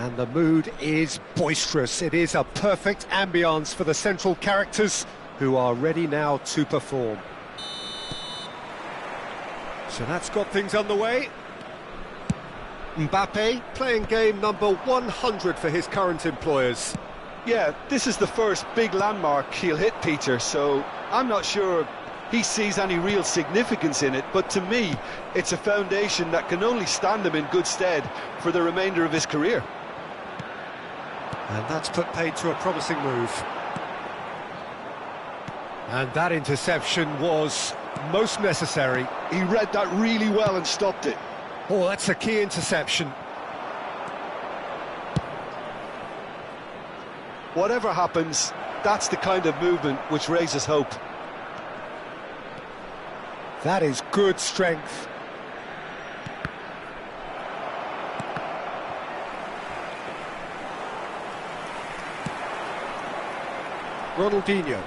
And the mood is boisterous. It is a perfect ambience for the central characters who are ready now to perform. So that's got things underway. Mbappe playing game number 100 for his current employers. Yeah, this is the first big landmark he'll hit, Peter, so I'm not sure he sees any real significance in it, but to me, it's a foundation that can only stand him in good stead for the remainder of his career. And that's put paid to a promising move. And that interception was most necessary. He read that really well and stopped it. Oh, that's a key interception. Whatever happens, that's the kind of movement which raises hope. That is good strength. Ronaldinho.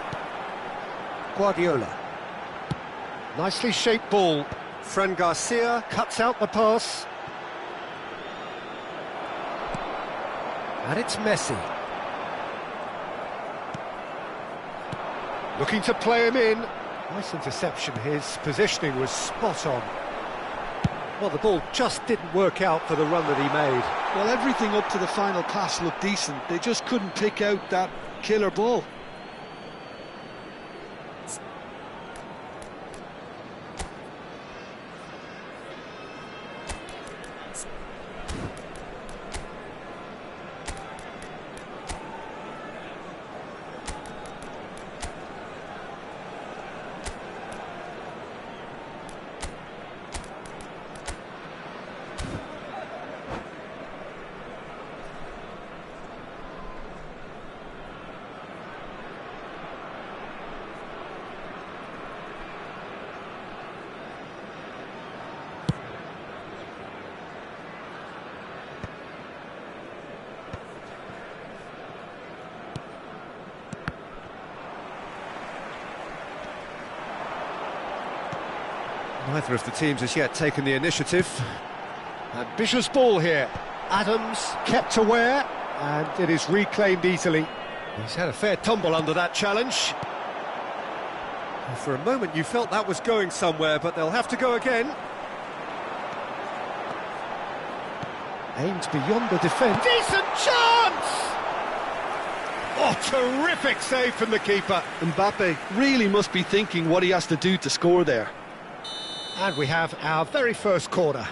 Guardiola. Nicely shaped ball. Fran Garcia cuts out the pass. And it's Messi. Looking to play him in. Nice interception. His positioning was spot on. Well, the ball just didn't work out for the run that he made. Well, everything up to the final pass looked decent. They just couldn't pick out that killer ball. Neither of the teams has yet taken the initiative. Ambitious ball here. Adams kept aware, and it is reclaimed easily. He's had a fair tumble under that challenge. And for a moment you felt that was going somewhere, but they'll have to go again. Aimed beyond the defence. Decent chance! Oh, terrific save from the keeper. Mbappe really must be thinking what he has to do to score there. And we have our very first corner.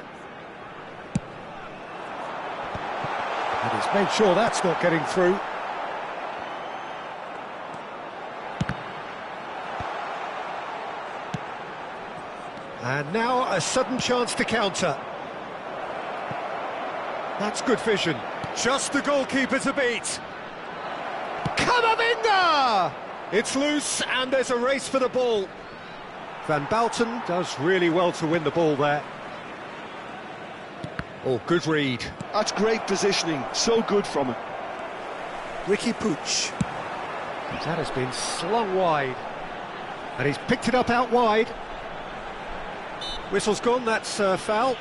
And he's made sure that's not getting through. And now a sudden chance to counter. That's good vision. Just the goalkeeper to beat. Camavinga! It's loose and there's a race for the ball. Van Bouten does really well to win the ball there. Oh, good read. That's great positioning, so good from him. Ricky Puig. That has been slung wide. And he's picked it up out wide. Whistle's gone, that's foul.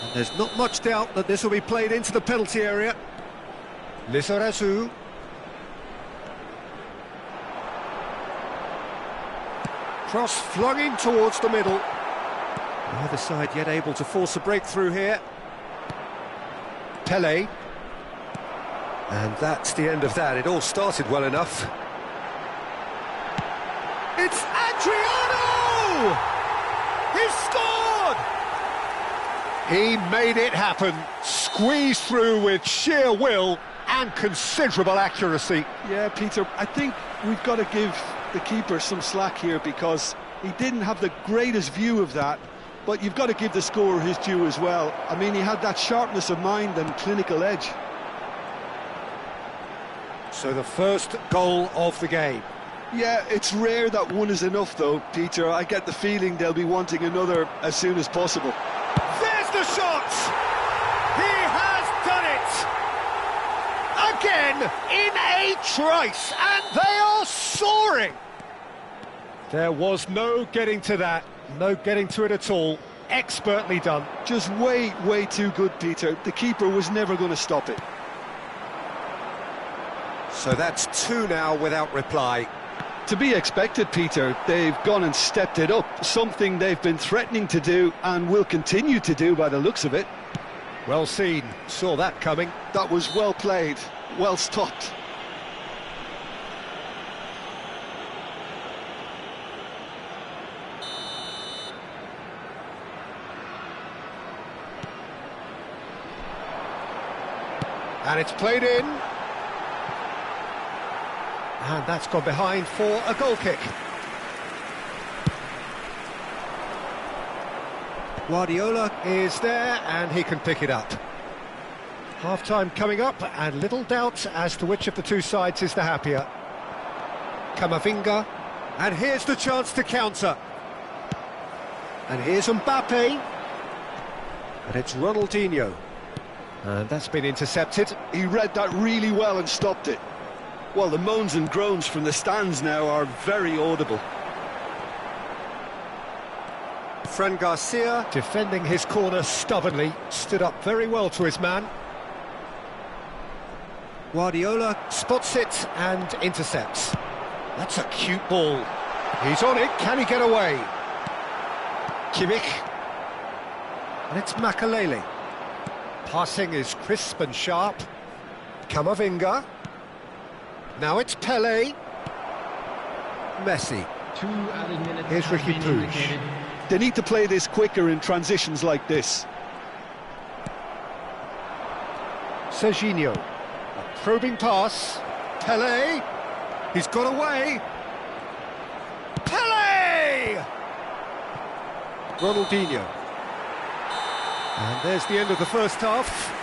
And there's not much doubt that this will be played into the penalty area. Lizarazu. Cross flung in towards the middle. Neither side yet able to force a breakthrough here. Pele. And that's the end of that. It all started well enough. It's Adriano! He scored! He made it happen. Squeezed through with sheer will and considerable accuracy. Yeah, Peter, I think we've got to give the keeper some slack here because he didn't have the greatest view of that, but you've got to give the scorer his due as well. I mean, he had that sharpness of mind and clinical edge. So the first goal of the game. Yeah, it's rare that one is enough though, Peter. I get the feeling they'll be wanting another as soon as possible. There's the shot! He has done it! Again, in a trice, and they are soaring! There was no getting to that. No getting to it at all. Expertly done. Just way too good, Peter. The keeper was never going to stop it. So that's 2 now without reply. To be expected, Peter. They've gone and stepped it up, something they've been threatening to do and will continue to do by the looks of it. Well seen, saw that coming. That was well played, well stopped. And it's played in. And that's gone behind for a goal kick. Guardiola is there and he can pick it up. Half-time coming up and little doubt as to which of the two sides is the happier. Camavinga, and here's the chance to counter. And here's Mbappe. And it's Ronaldinho. And that's been intercepted. He read that really well and stopped it. Well, the moans and groans from the stands now are very audible. Fran Garcia, defending his corner stubbornly, stood up very well to his man. Guardiola spots it and intercepts. That's a cute ball. He's on it, can he get away? Kimmich. And it's Makalele. Passing is crisp and sharp. Camavinga. Now it's Pele. Messi. Here's Ricky Puig. They need to play this quicker in transitions like this. Serginho. A probing pass. Pele. He's got away. Pele! Ronaldinho. And there's the end of the first half.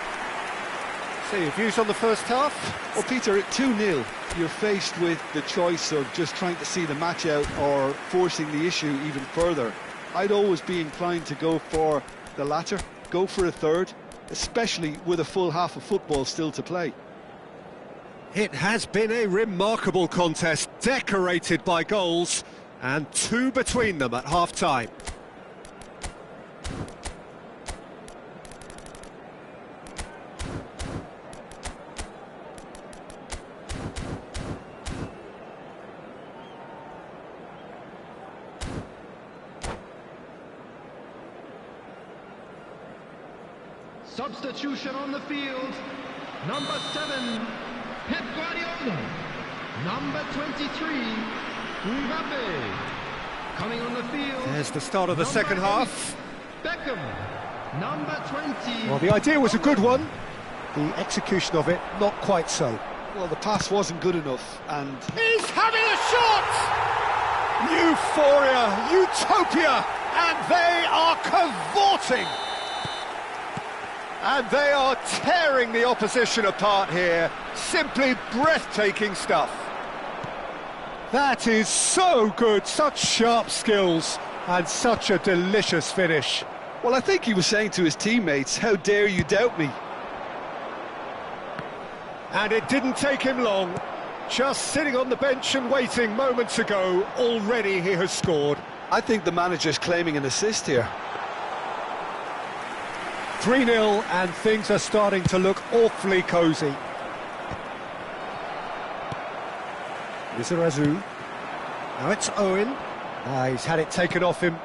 So your views on the first half? Well, Peter, at 2-0, you're faced with the choice of just trying to see the match out or forcing the issue even further. I'd always be inclined to go for the latter, go for a third, especially with a full half of football still to play. It has been a remarkable contest, decorated by goals, and 2 between them at half-time. Substitution on the field. Number 7, Pep Guardiola. Number 23, Mbappe. Coming on the field. There's the start of the second half. Beckham. Number 20. Well, the idea was a good one. The execution of it, not quite so. Well, the pass wasn't good enough, and... He's having a shot! Euphoria, utopia, and they are cavorting. And they are tearing the opposition apart here. Simply breathtaking stuff. That is so good, such sharp skills, and such a delicious finish. Well, I think he was saying to his teammates, how dare you doubt me? And it didn't take him long. Just sitting on the bench and waiting moments ago, already he has scored. I think the manager's claiming an assist here. 3-0 and things are starting to look awfully cosy. Lizarazu. Now it's Owen. He's had it taken off him.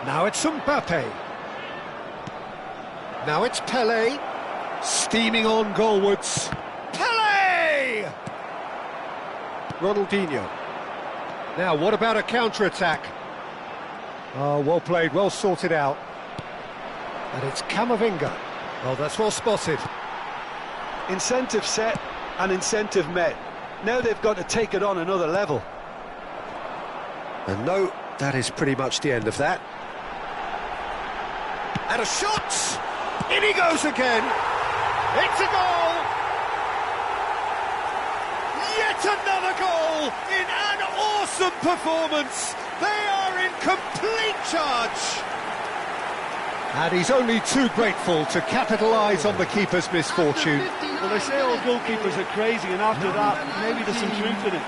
Now it's Mbappe. Now it's Pele. Steaming on goalwards. Pele! Ronaldinho. Now what about a counter-attack? Oh, well played, well sorted out. And it's Camavinga. Well, that's well spotted. Incentive set and incentive met. Now they've got to take it on another level. And no, that is pretty much the end of that. And a shot! In he goes again! It's a goal! Yet another goal in an awesome performance! They are in complete charge! And he's only too grateful to capitalise on the keeper's misfortune. Well, they say all goalkeepers are crazy, and after that, maybe there's some truth in it.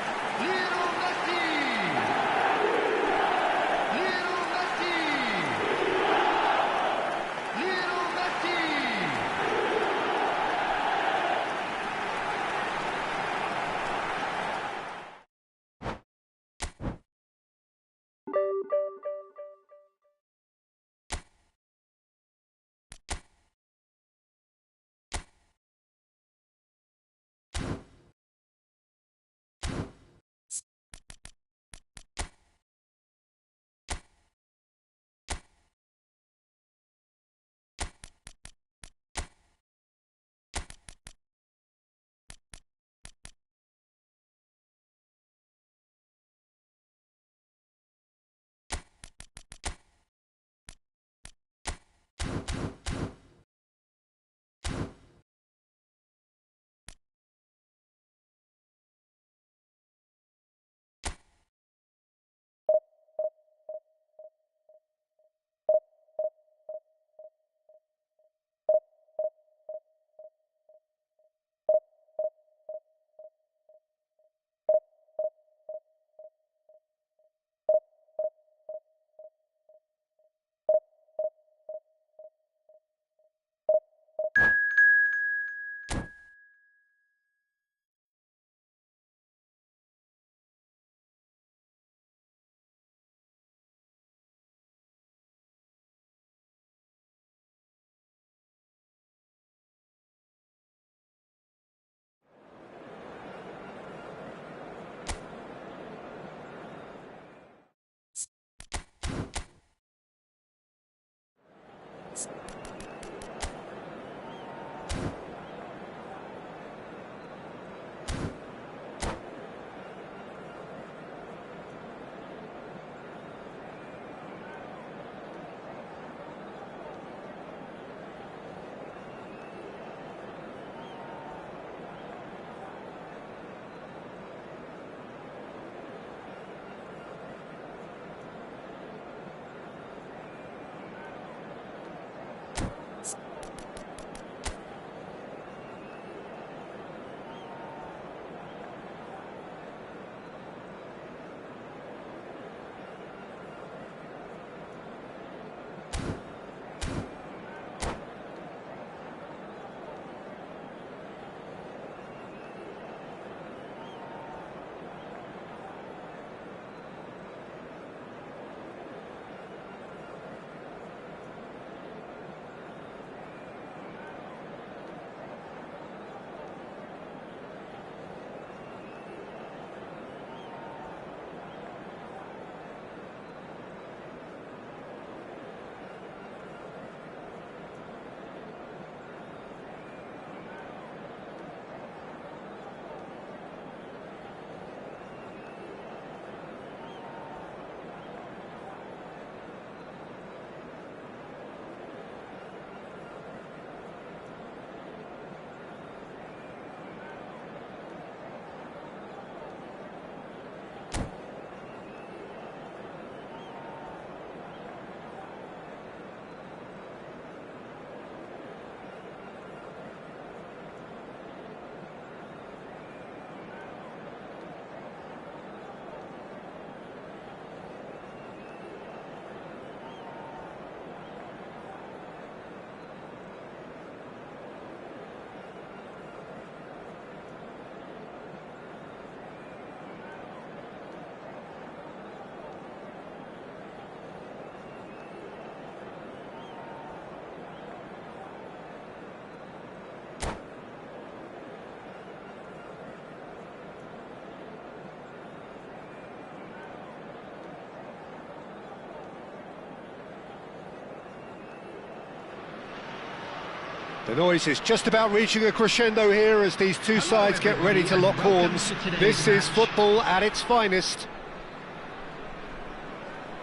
The noise is just about reaching a crescendo here as these two sides get ready to lock horns. This is football at its finest.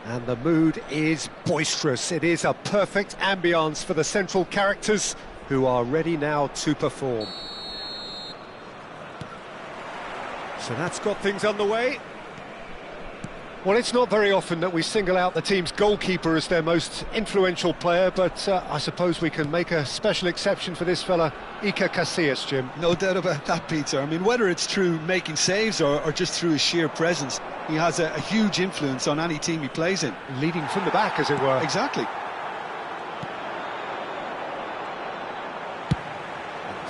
And the mood is boisterous. It is a perfect ambience for the central characters who are ready now to perform. So that's got things underway. Well, it's not very often that we single out the team's goalkeeper as their most influential player, but I suppose we can make a special exception for this fella, Iker Casillas, Jim. No doubt about that, Peter. I mean, whether it's through making saves or just through his sheer presence, he has a huge influence on any team he plays in. Leading from the back, as it were. Exactly.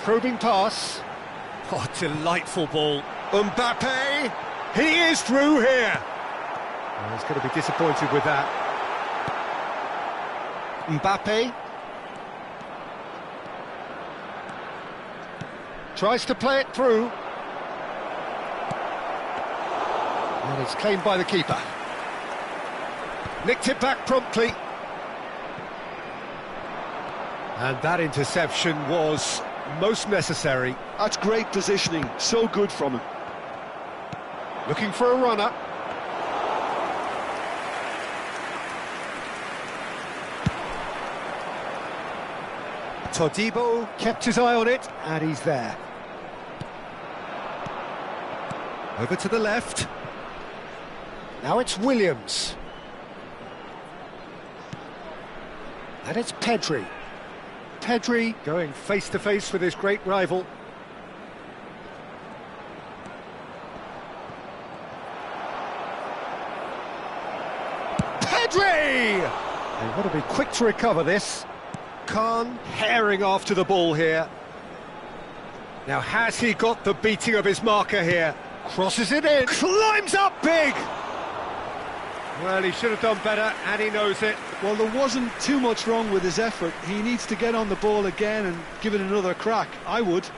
Probing pass. Oh, delightful ball. Mbappe, he is through here. Oh, he's going to be disappointed with that. Mbappe tries to play it through. And it's claimed by the keeper. Nicked it back promptly. And that interception was most necessary. That's great positioning, so good from him. Looking for a runner. Todibo kept his eye on it, and he's there. Over to the left. Now it's Williams. And it's Pedri. Pedri going face-to-face with his great rival. Pedri! They've got to be quick to recover this. Khan herring after the ball here. Now, has he got the beating of his marker here? Crosses it in, climbs up big! Well, he should have done better, and he knows it. Well, there wasn't too much wrong with his effort. He needs to get on the ball again and give it another crack. I would.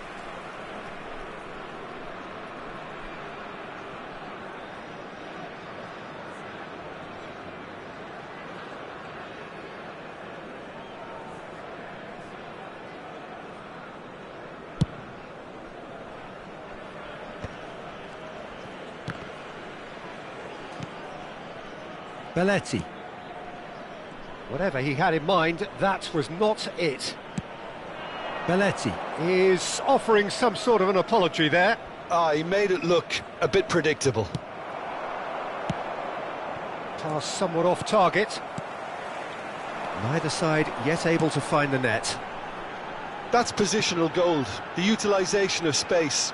Belletti. Whatever he had in mind, that was not it. Belletti is offering some sort of an apology there. He made it look a bit predictable. Pass somewhat off target. Neither side yet able to find the net. That's positional gold, the utilisation of space.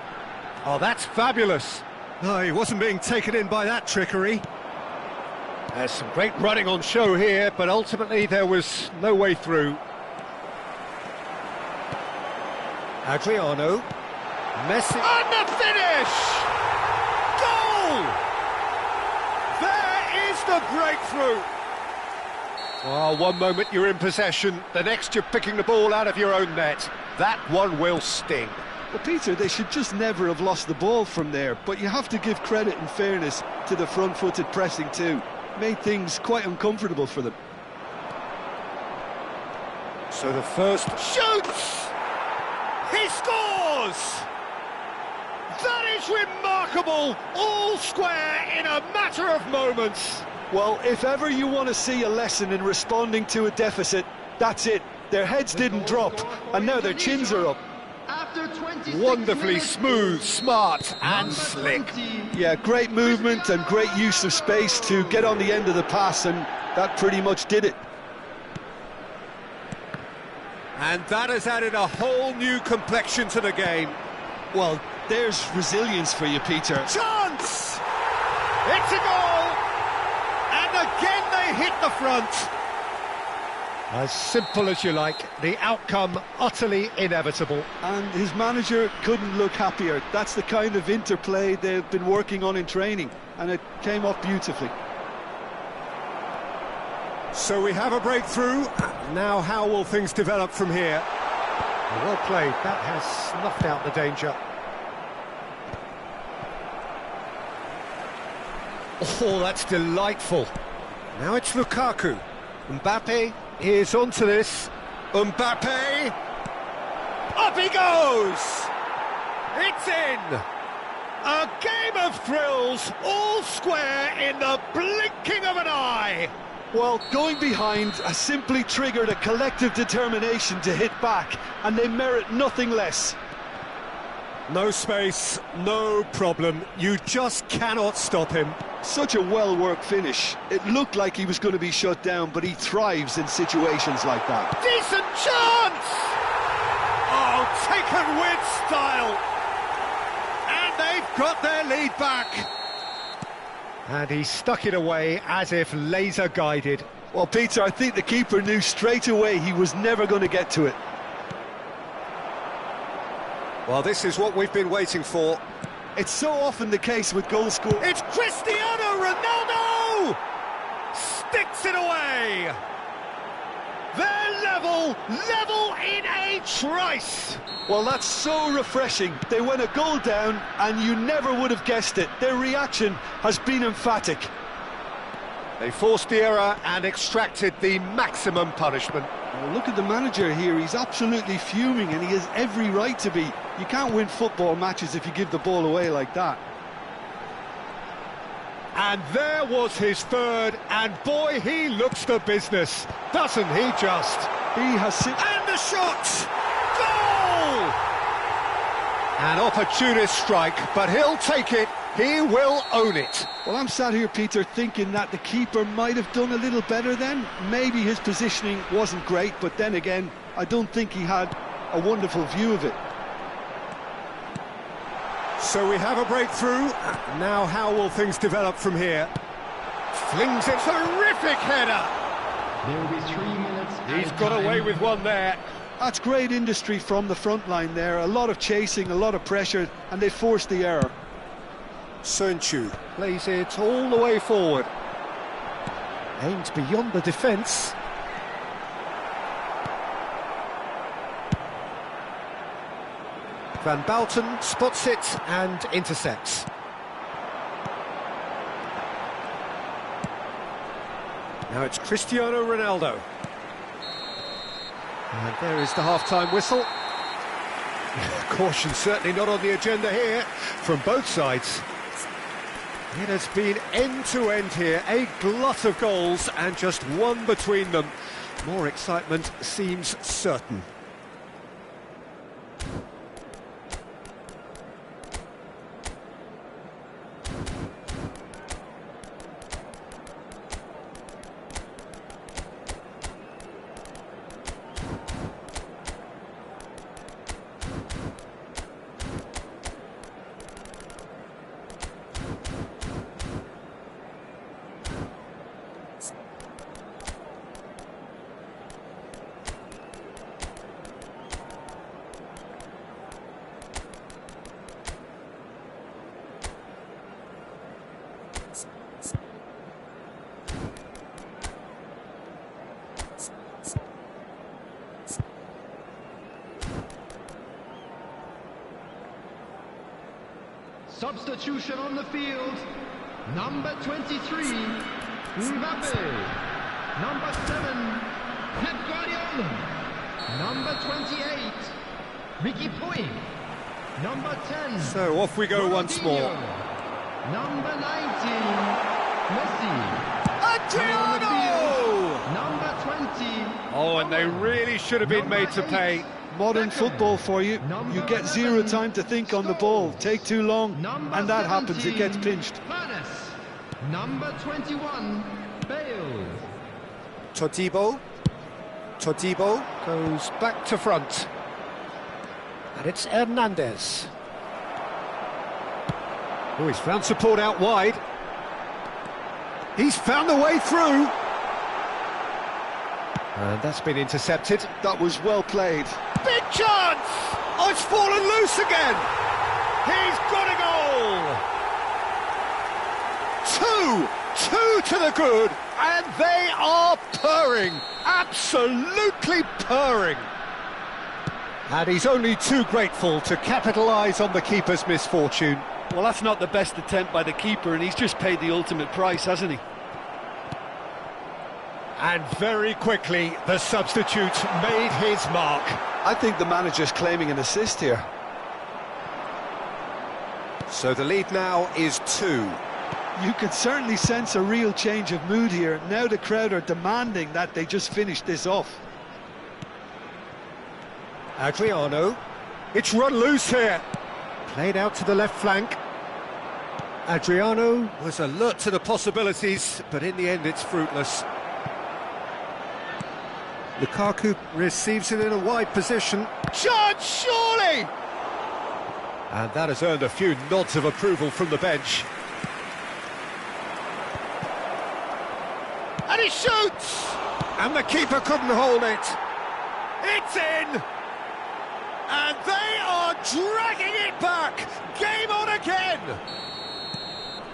Oh, that's fabulous. No, he wasn't being taken in by that trickery. There's some great running on show here, but ultimately there was no way through. Adriano. Messi. And the finish! Goal! There is the breakthrough! Oh, one moment you're in possession, the next you're picking the ball out of your own net. That one will sting. Well, Peter, they should just never have lost the ball from there, but you have to give credit and fairness to the front-footed pressing too. Made things quite uncomfortable for them. So the first shoots! He scores! That is remarkable! All square in a matter of moments. Well, if ever you want to see a lesson in responding to a deficit, that's it. Their heads didn't drop, and now their chins are up. Wonderfully smooth, smart and slick. Yeah, great movement and great use of space to get on the end of the pass, and that pretty much did it. And that has added a whole new complexion to the game. Well, there's resilience for you, Peter. Chance! It's a goal! And again they hit the front. As simple as you like, the outcome utterly inevitable. And his manager couldn't look happier. That's the kind of interplay they've been working on in training, and it came off beautifully. So we have a breakthrough. Now how will things develop from here? Well played, that has snuffed out the danger. Oh, that's delightful. Now it's Lukaku. Mbappe is onto this. Mbappe! Up he goes! It's in! A game of thrills, all square in the blinking of an eye! Well, going behind has simply triggered a collective determination to hit back, and they merit nothing less. No space, no problem. You just cannot stop him. Such a well-worked finish. It looked like he was going to be shut down, but he thrives in situations like that. Decent chance! Oh, taken with style! And they've got their lead back. And he stuck it away as if laser-guided. Well, Peter, I think the keeper knew straight away he was never going to get to it. Well, this is what we've been waiting for. It's so often the case with goal scorers. It's Cristiano Ronaldo! Sticks it away! They're level in a trice! Well, that's so refreshing. They went a goal down, and you never would have guessed it. Their reaction has been emphatic. They forced the error and extracted the maximum punishment. Well, look at the manager here. He's absolutely fuming, and he has every right to be. You can't win football matches if you give the ball away like that. And there was his third, and boy, he looks the business, doesn't he just? He has... And the shot! Goal! An opportunist strike, but he'll take it, he will own it. Well, I'm sat here, Peter, thinking that the keeper might have done a little better then. Maybe his positioning wasn't great, but then again, I don't think he had a wonderful view of it. So we have a breakthrough. Now how will things develop from here? Flings it, terrific header! There will be 3 minutes. He's got away with one there. That's great industry from the front line there. A lot of chasing, a lot of pressure, and they forced the error. Sunchu plays it all the way forward. Aimed beyond the defence. Van Bouten spots it and intercepts. Now it's Cristiano Ronaldo. And there is the half-time whistle. Caution certainly not on the agenda here from both sides. It has been end-to-end here, a glut of goals and just one between them. More excitement seems certain. Substitution on the field. Number 23, Mbappe. Number 7, Pep Guardiola. Number 28, Ricky Puig. Number 10. So off we go once more. Number 19, Messi. Adriano! Number 20. Oh, and they really should have been made to pay. Modern football for you. You get zero time to think on the ball. Take too long, and that happens. It gets pinched. Number 21, Bale. Todibo goes back to front. And it's Hernandez. Oh, he's found support out wide. He's found the way through. And that's been intercepted. That was well played. Big chance! Oh, it's fallen loose again! He's got a goal! Two to the good, and they are purring, absolutely purring. And he's only too grateful to capitalise on the keeper's misfortune. Well, that's not the best attempt by the keeper, and he's just paid the ultimate price, hasn't he? And very quickly, the substitute made his mark. I think the manager's claiming an assist here. So the lead now is 2. You can certainly sense a real change of mood here. Now the crowd are demanding that they just finish this off. Adriano. It's run loose here. Played out to the left flank. Adriano was alert to the possibilities, but in the end it's fruitless. Lukaku receives it in a wide position. Chance, surely! And that has earned a few nods of approval from the bench. And he shoots! And the keeper couldn't hold it. It's in! And they are dragging it back! Game on again!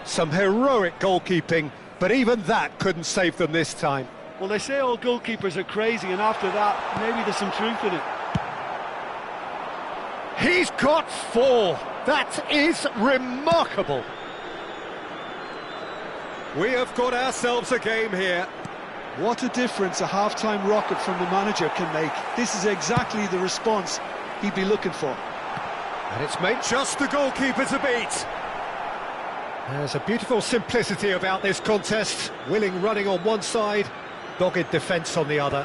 Some heroic goalkeeping, but even that couldn't save them this time. Well, they say all goalkeepers are crazy, and after that, maybe there's some truth in it. He's got 4. That is remarkable. We have got ourselves a game here. What a difference a half-time rocket from the manager can make. This is exactly the response he'd be looking for. And it's made just the goalkeeper to beat. There's a beautiful simplicity about this contest. Willing running on one side, dogged defence on the other.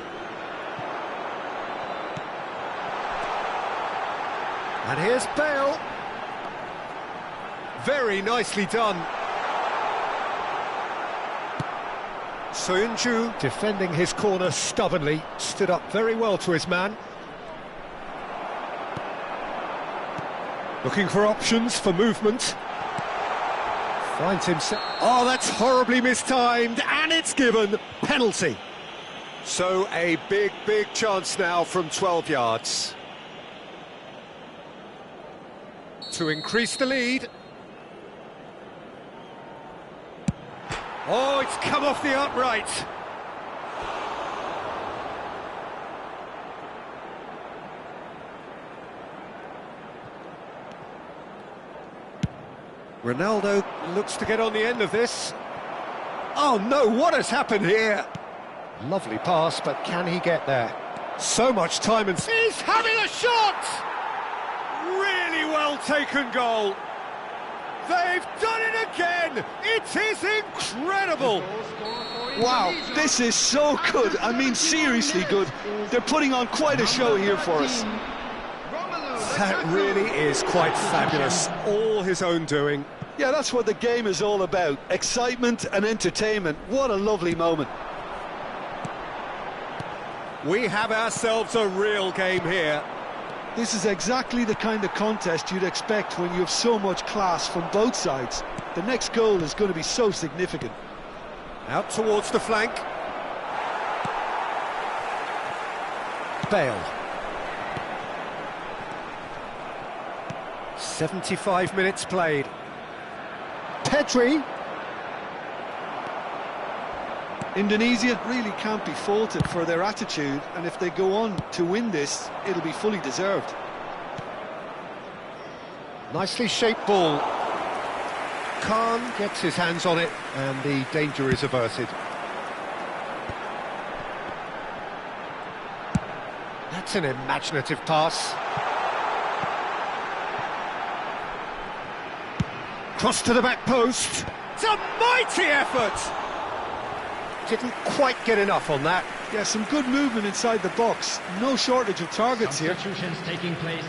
And here's Bale. Very nicely done. Soyuncu, defending his corner stubbornly, stood up very well to his man. Looking for options for movement. Finds himself... Oh, that's horribly mistimed, and it's given. Penalty. So a big, big chance now from 12 yards. To increase the lead. Oh, it's come off the upright. Ronaldo looks to get on the end of this. Oh no, what has happened here? Lovely pass, but can he get there? So much time and... He's having a shot! Really well taken goal. They've done it again! It is incredible! Wow, this is so good. I mean, seriously good. They're putting on quite a show here for us. That really is quite fabulous. All his own doing. Yeah, that's what the game is all about. Excitement and entertainment. What a lovely moment. We have ourselves a real game here. This is exactly the kind of contest you'd expect when you have so much class from both sides. The next goal is going to be so significant. Out towards the flank. Bale. 75 minutes played. Pedri. Indonesia really can't be faulted for their attitude, and if they go on to win this, it'll be fully deserved. Nicely shaped ball. Khan gets his hands on it, and the danger is averted. That's an imaginative pass. Cross to the back post. It's a mighty effort! Didn't quite get enough on that. Yeah, some good movement inside the box. No shortage of targets here. Substitutions taking place.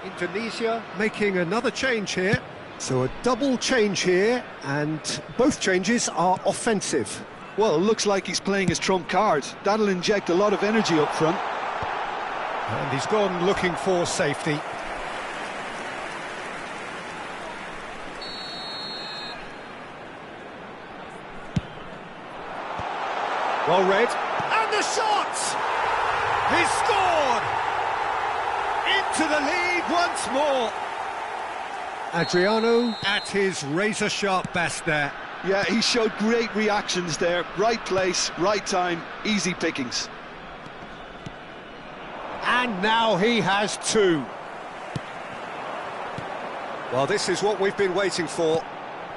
Indonesia making another change here. So a double change here, and both changes are offensive. Well, looks like he's playing his trump card. That'll inject a lot of energy up front. And he's gone looking for safety. Well read. And the shot! He's scored! Into the lead once more. Adriano at his razor-sharp best there. Yeah, he showed great reactions there. Right place, right time, easy pickings. And now he has 2. Well, this is what we've been waiting for.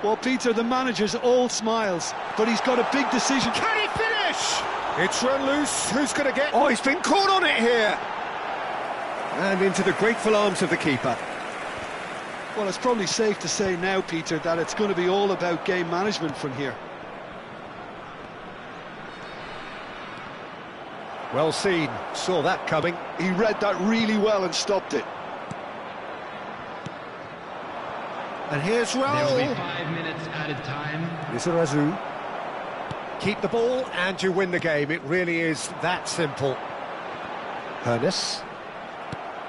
Well, Peter, the manager's all smiles, but he's got a big decision. Can he finish? It's run loose. Who's going to get... Oh, he's been caught on it here. And into the grateful arms of the keeper. Well, it's probably safe to say now, Peter, that it's going to be all about game management from here. Well seen. Saw that coming. He read that really well and stopped it. And here's There will Raul. be 5 minutes added time. Lizarazu. Keep the ball and you win the game. It really is that simple. Hernes.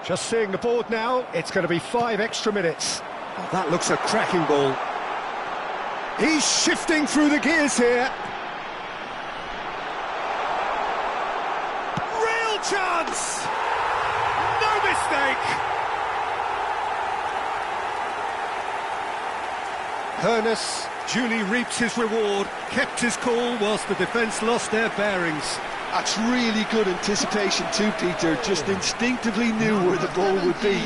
Just seeing the board now, it's going to be 5 extra minutes. Oh, that looks a cracking ball. He's shifting through the gears here. Real chance! No mistake! Hernes duly reaps his reward, kept his cool whilst the defence lost their bearings. That's really good anticipation too, Peter. Just instinctively knew where the ball would be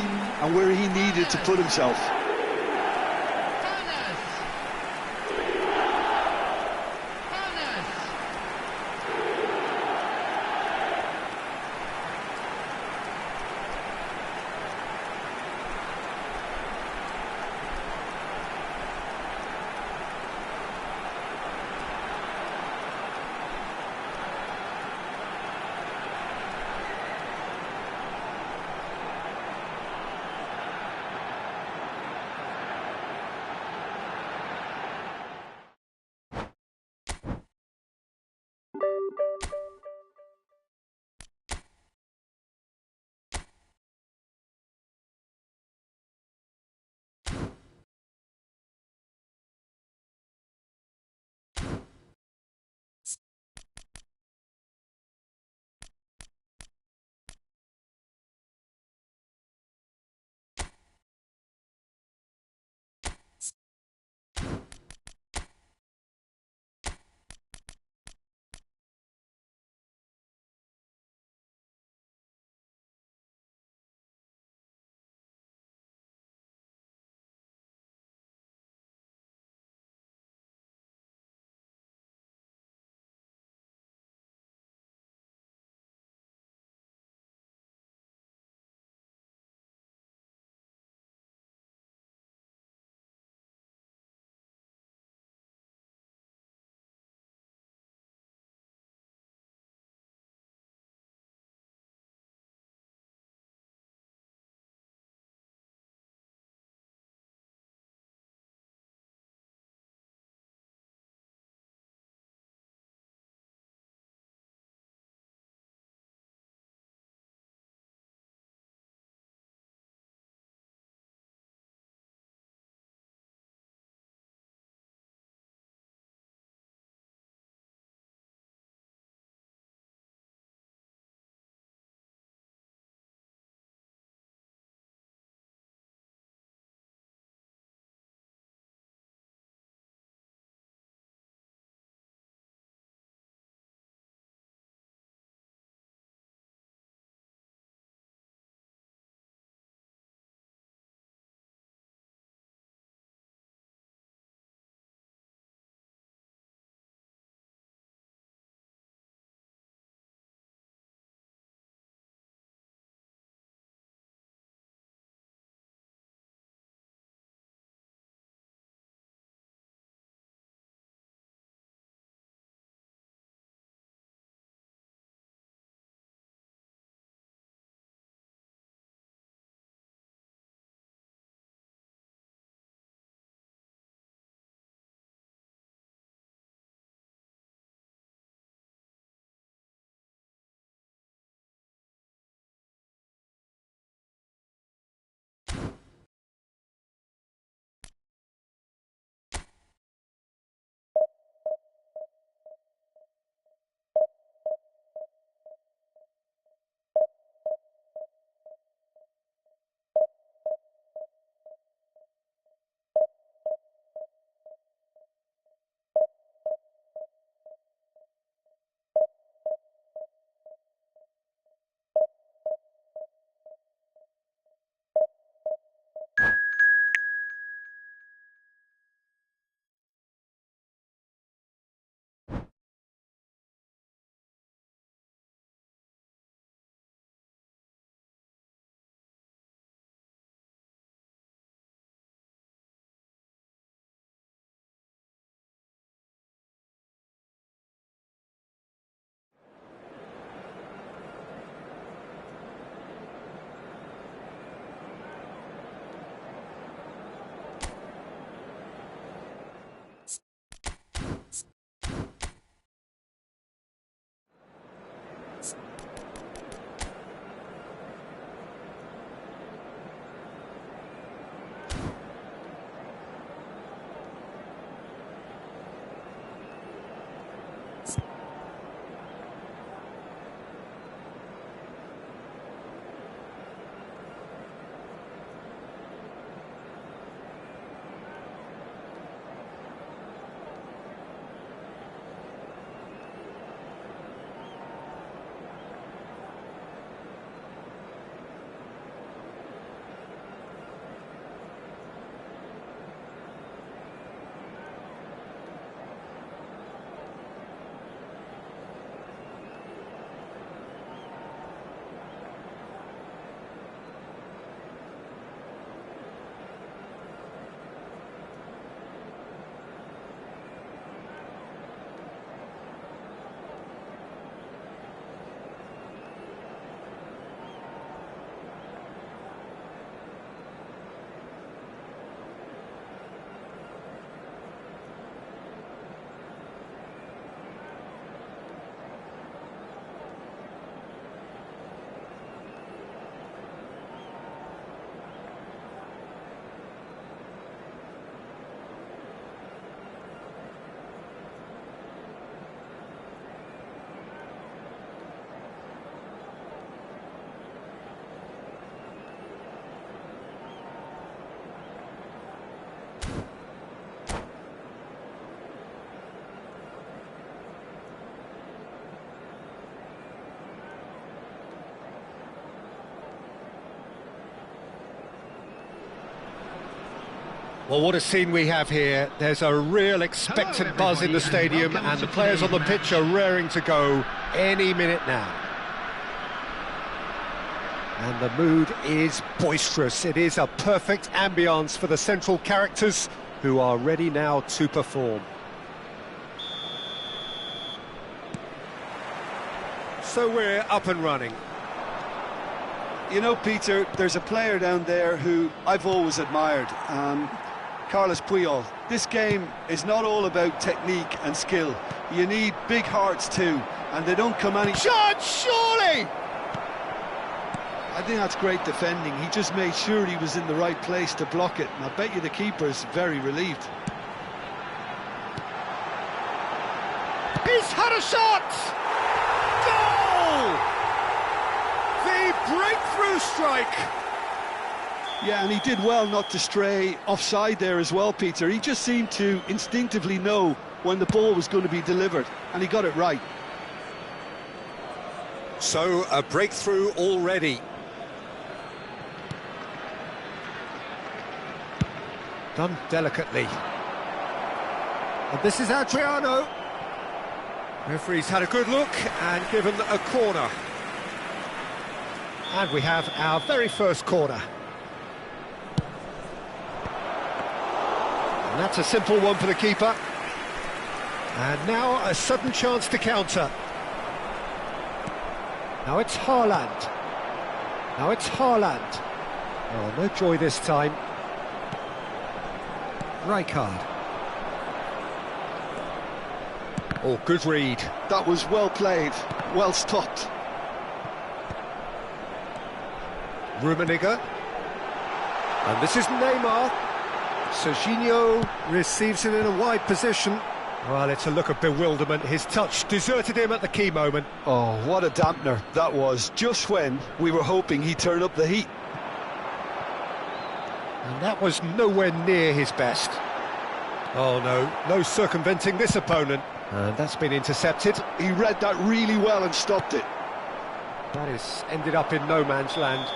and where he needed to put himself. Well, what a scene we have here. There's a real expectant buzz in the stadium, and the players on the pitch are raring to go any minute now. And the mood is boisterous. It is a perfect ambience for the central characters who are ready now to perform. So we're up and running. You know, Peter, there's a player down there who I've always admired, Carlos Puyol. This game is not all about technique and skill. You need big hearts too, and they don't come any... Shot, surely! I think that's great defending. He just made sure he was in the right place to block it, and I bet you the keeper's very relieved. He's had a shot! Goal! The breakthrough strike! Yeah, and he did well not to stray offside there as well, Peter. He just seemed to instinctively know when the ball was going to be delivered, and he got it right. So, a breakthrough already. Done delicately. And this is Adriano. Referee's had a good look and given a corner. And we have our very first corner. And that's a simple one for the keeper. And now a sudden chance to counter. Now it's Haaland. Now it's Haaland. Oh, no joy this time. Rijkaard. Oh, good read. That was well played, well stopped. Rummenigge. And this is Neymar. Serginho receives it in a wide position. Well, it's a look of bewilderment. His touch deserted him at the key moment. Oh, what a dampener that was, just when we were hoping he'd turn up the heat. And that was nowhere near his best. Oh no, no circumventing this opponent. And that's been intercepted. He read that really well and stopped it. That is ended up in no man's land.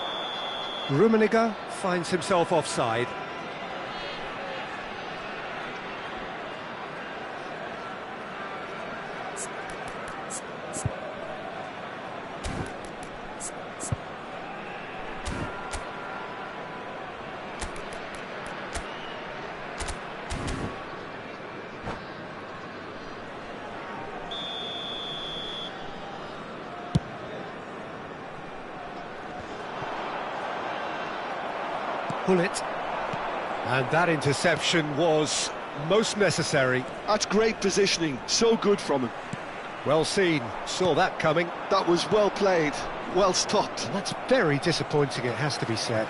Rummenigge finds himself offside. Pull it. And that interception was most necessary. That's great positioning, so good from him. Well seen, saw that coming. That was well played, well stopped. And that's very disappointing, it has to be said.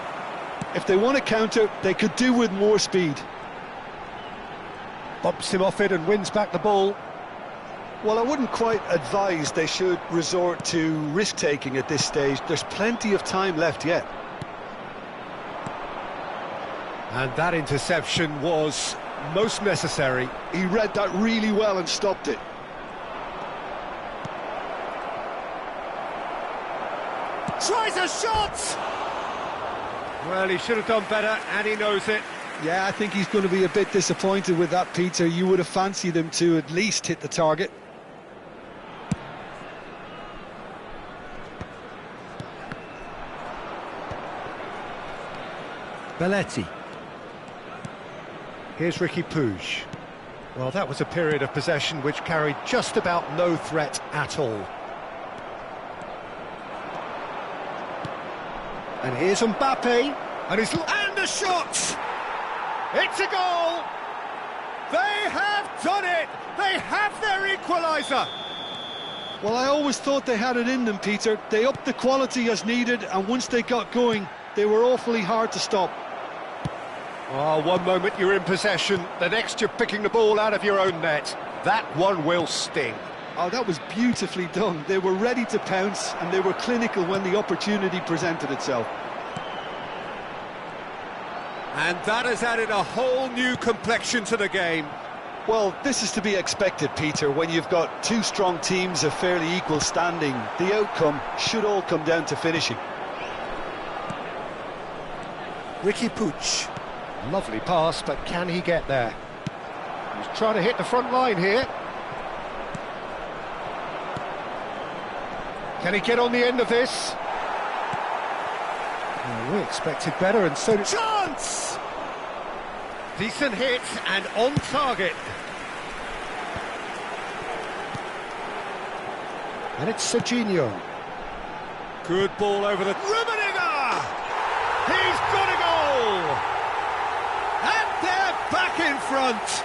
If they want to counter, they could do with more speed. Bumps him off it and wins back the ball. Well, I wouldn't quite advise they should resort to risk-taking at this stage. There's plenty of time left yet. And that interception was most necessary. He read that really well and stopped it. Tries a shot! Well, he should have done better, and he knows it. Yeah, I think he's going to be a bit disappointed with that, Peter. You would have fancied him to at least hit the target. Belletti. Here's Ricky Puig. Well, that was a period of possession which carried just about no threat at all. And here's Mbappe, and a shot! It's a goal! They have done it! They have their equaliser! Well, I always thought they had it in them, Peter. They upped the quality as needed, and once they got going, they were awfully hard to stop. Oh, one moment you're in possession, the next you're picking the ball out of your own net. That one will sting. Oh, that was beautifully done. They were ready to pounce, and they were clinical when the opportunity presented itself. And that has added a whole new complexion to the game. Well, this is to be expected, Peter. When you've got two strong teams of fairly equal standing, the outcome should all come down to finishing. Ricky Puig. Lovely pass, but can he get there? He's trying to hit the front line here. Can he get on the end of this? Well, we expected better, and so did... Chance! Decent hit and on target. And it's Serginho. Good ball over the... Rummenigge! He's got a goal! And they're back in front!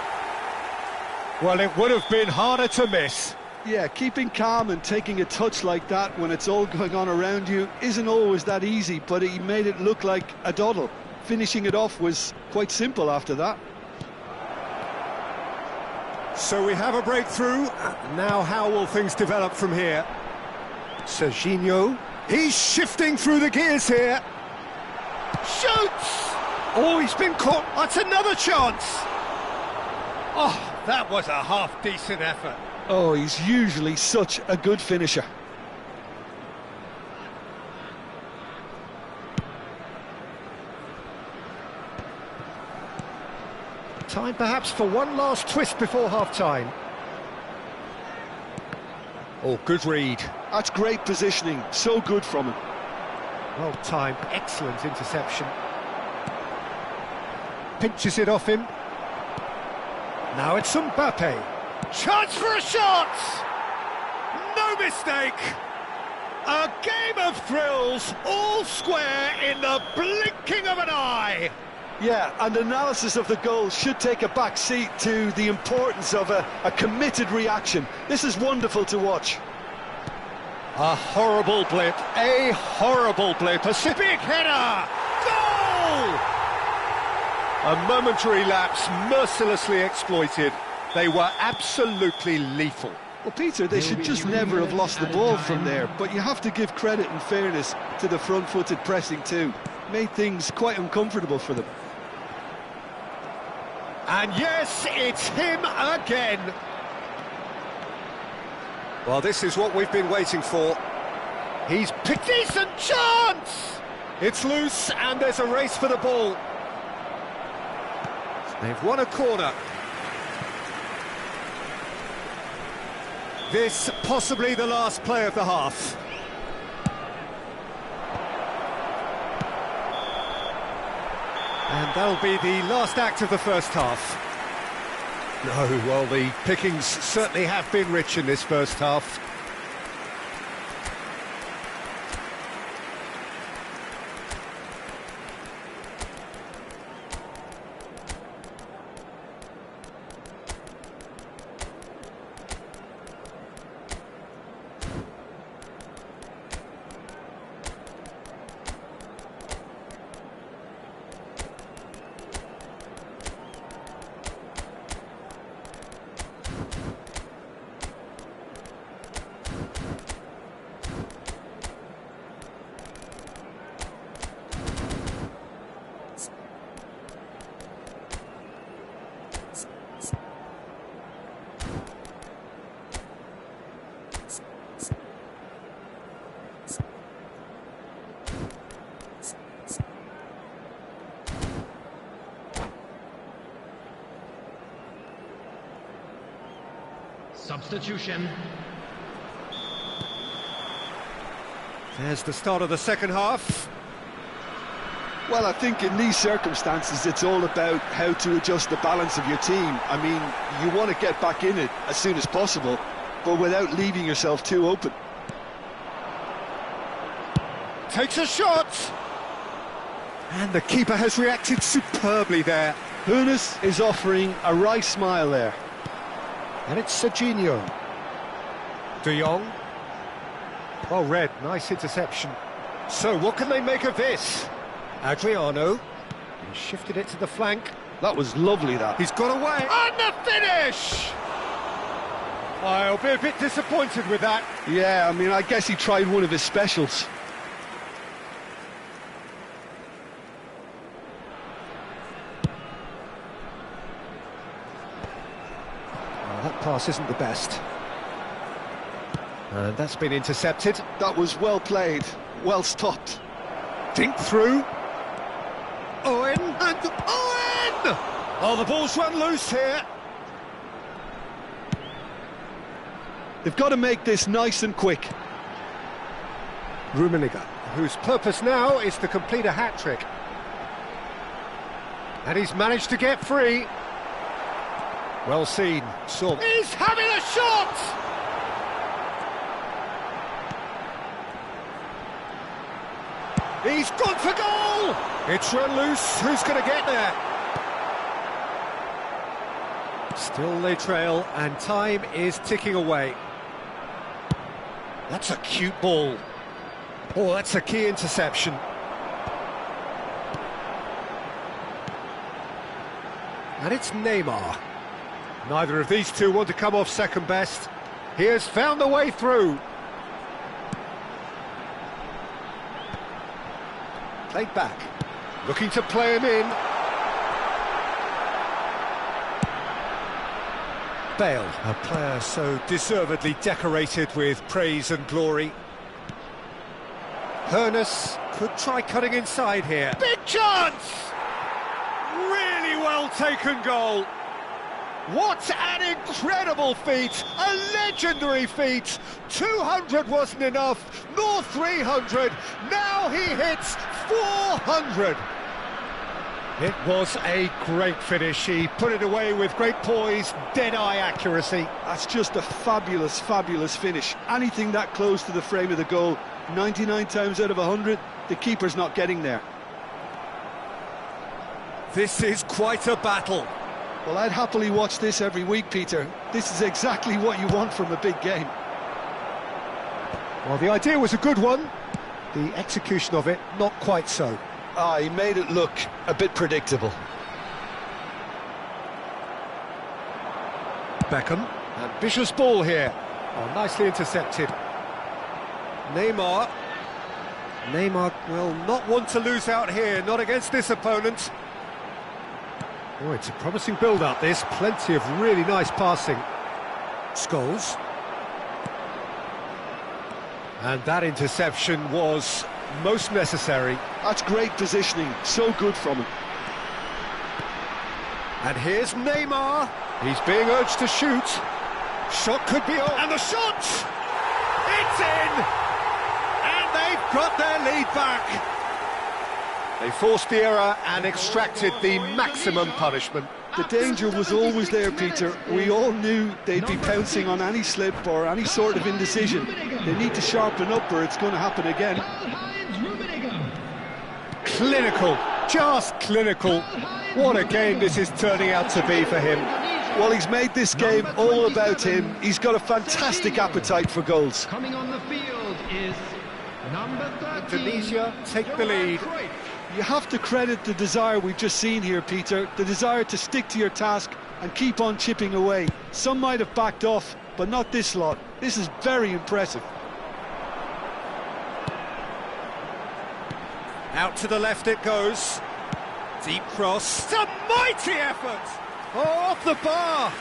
Well, it would have been harder to miss. Yeah, keeping calm and taking a touch like that when it's all going on around you isn't always that easy, but he made it look like a doddle. Finishing it off was quite simple after that. So we have a breakthrough. Now how will things develop from here? Serginho, he's shifting through the gears here. Shoots! Oh, he's been caught. That's another chance. Oh, that was a half-decent effort. Oh, he's usually such a good finisher. Time perhaps for one last twist before half-time. Oh, good read. That's great positioning, so good from him. Well timed, excellent interception. Pinches it off him. Now it's Mbappe. Chance for a shot! No mistake! A game of thrills, all square in the blinking of an eye! Yeah, and analysis of the goal should take a back seat to the importance of a committed reaction. This is wonderful to watch. A horrible blip, a big header! Goal! A momentary lapse mercilessly exploited. They were absolutely lethal. Well, Peter, they should just never have lost the ball from there, but you have to give credit and fairness to the front-footed pressing too. Made things quite uncomfortable for them. And yes, it's him again. Well, this is what we've been waiting for. He's picked... Decent chance! It's loose, and there's a race for the ball. They've won a corner. This possibly the last play of the half. And that'll be the last act of the first half. No, well, the pickings certainly have been rich in this first half. Substitution. There's the start of the second half. Well, I think in these circumstances it's all about how to adjust the balance of your team. I mean, you want to get back in it as soon as possible, but without leaving yourself too open. Takes a shot! And the keeper has reacted superbly there. Hoeneß is offering a wry smile there. And it's Serginho. De Jong. Well read, nice interception. So what can they make of this? Adriano. He shifted it to the flank. That was lovely, that. He's got away. And the finish! I'll be a bit disappointed with that. Yeah, I mean, I guess he tried one of his specials. That pass isn't the best. And that's been intercepted. That was well played, well stopped. Dink through. Owen, and Owen! Oh, the ball's run loose here. They've got to make this nice and quick. Rummenigge, whose purpose now is to complete a hat-trick. And he's managed to get free. Well seen. So he's having a shot! He's gone for goal! It's run loose. Who's going to get there? Still they trail, and time is ticking away. That's a cute ball. Oh, that's a key interception. And it's Neymar. Neither of these two want to come off second best. He has found the way through. Played back. Looking to play him in. Bale, a player so deservedly decorated with praise and glory. Hoeneß could try cutting inside here. Big chance! Really well taken goal. What an incredible feat, a legendary feat. 200 wasn't enough, nor 300. Now he hits 400. It was a great finish. He put it away with great poise, dead-eye accuracy. That's just a fabulous, fabulous finish. Anything that close to the frame of the goal, 99 times out of 100, the keeper's not getting there. This is quite a battle. Well, I'd happily watch this every week, Peter. This is exactly what you want from a big game. Well, the idea was a good one. The execution of it, not quite so. He made it look a bit predictable. Beckham, ambitious ball here. Oh, nicely intercepted. Neymar will not want to lose out here, not against this opponent. Oh, it's a promising build-up, this. Plenty of really nice passing. Scholes. And that interception was most necessary. That's great positioning, so good from him. And here's Neymar. He's being urged to shoot. Shot could be on. And the shot! It's in! And they've got their lead back. They forced the error and extracted the maximum punishment. The danger was always there, Peter. We all knew they'd be pouncing on any slip or any sort of indecision. They need to sharpen up or it's going to happen again. Clinical, just clinical. What a game this is turning out to be for him. Well, he's made this game all about him. He's got a fantastic appetite for goals. Coming on the field is number 13. Indonesia take the lead. You have to credit the desire we've just seen here, Peter. The desire to stick to your task and keep on chipping away. Some might have backed off, but not this lot. This is very impressive. Out to the left it goes. Deep cross. It's a mighty effort! Oh, off the bar!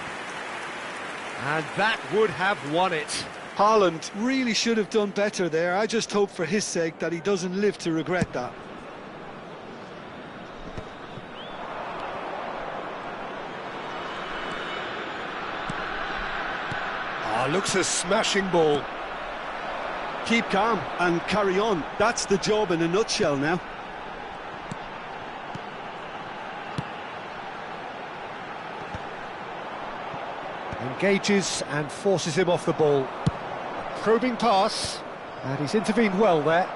And that would have won it. Haaland really should have done better there. I just hope for his sake that he doesn't live to regret that. Looks a smashing ball. Keep calm and carry on. That's the job in a nutshell now. Engages and forces him off the ball. Probing pass, and he's intervened well there.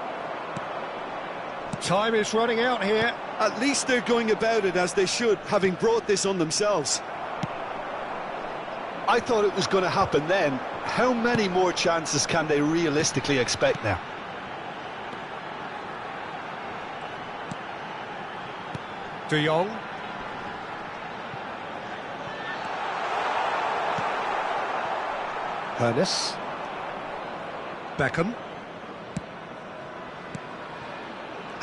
Time is running out here. At least they're going about it as they should, having brought this on themselves. I thought it was going to happen then. How many more chances can they realistically expect now? De Jong. Hoeneß. Beckham.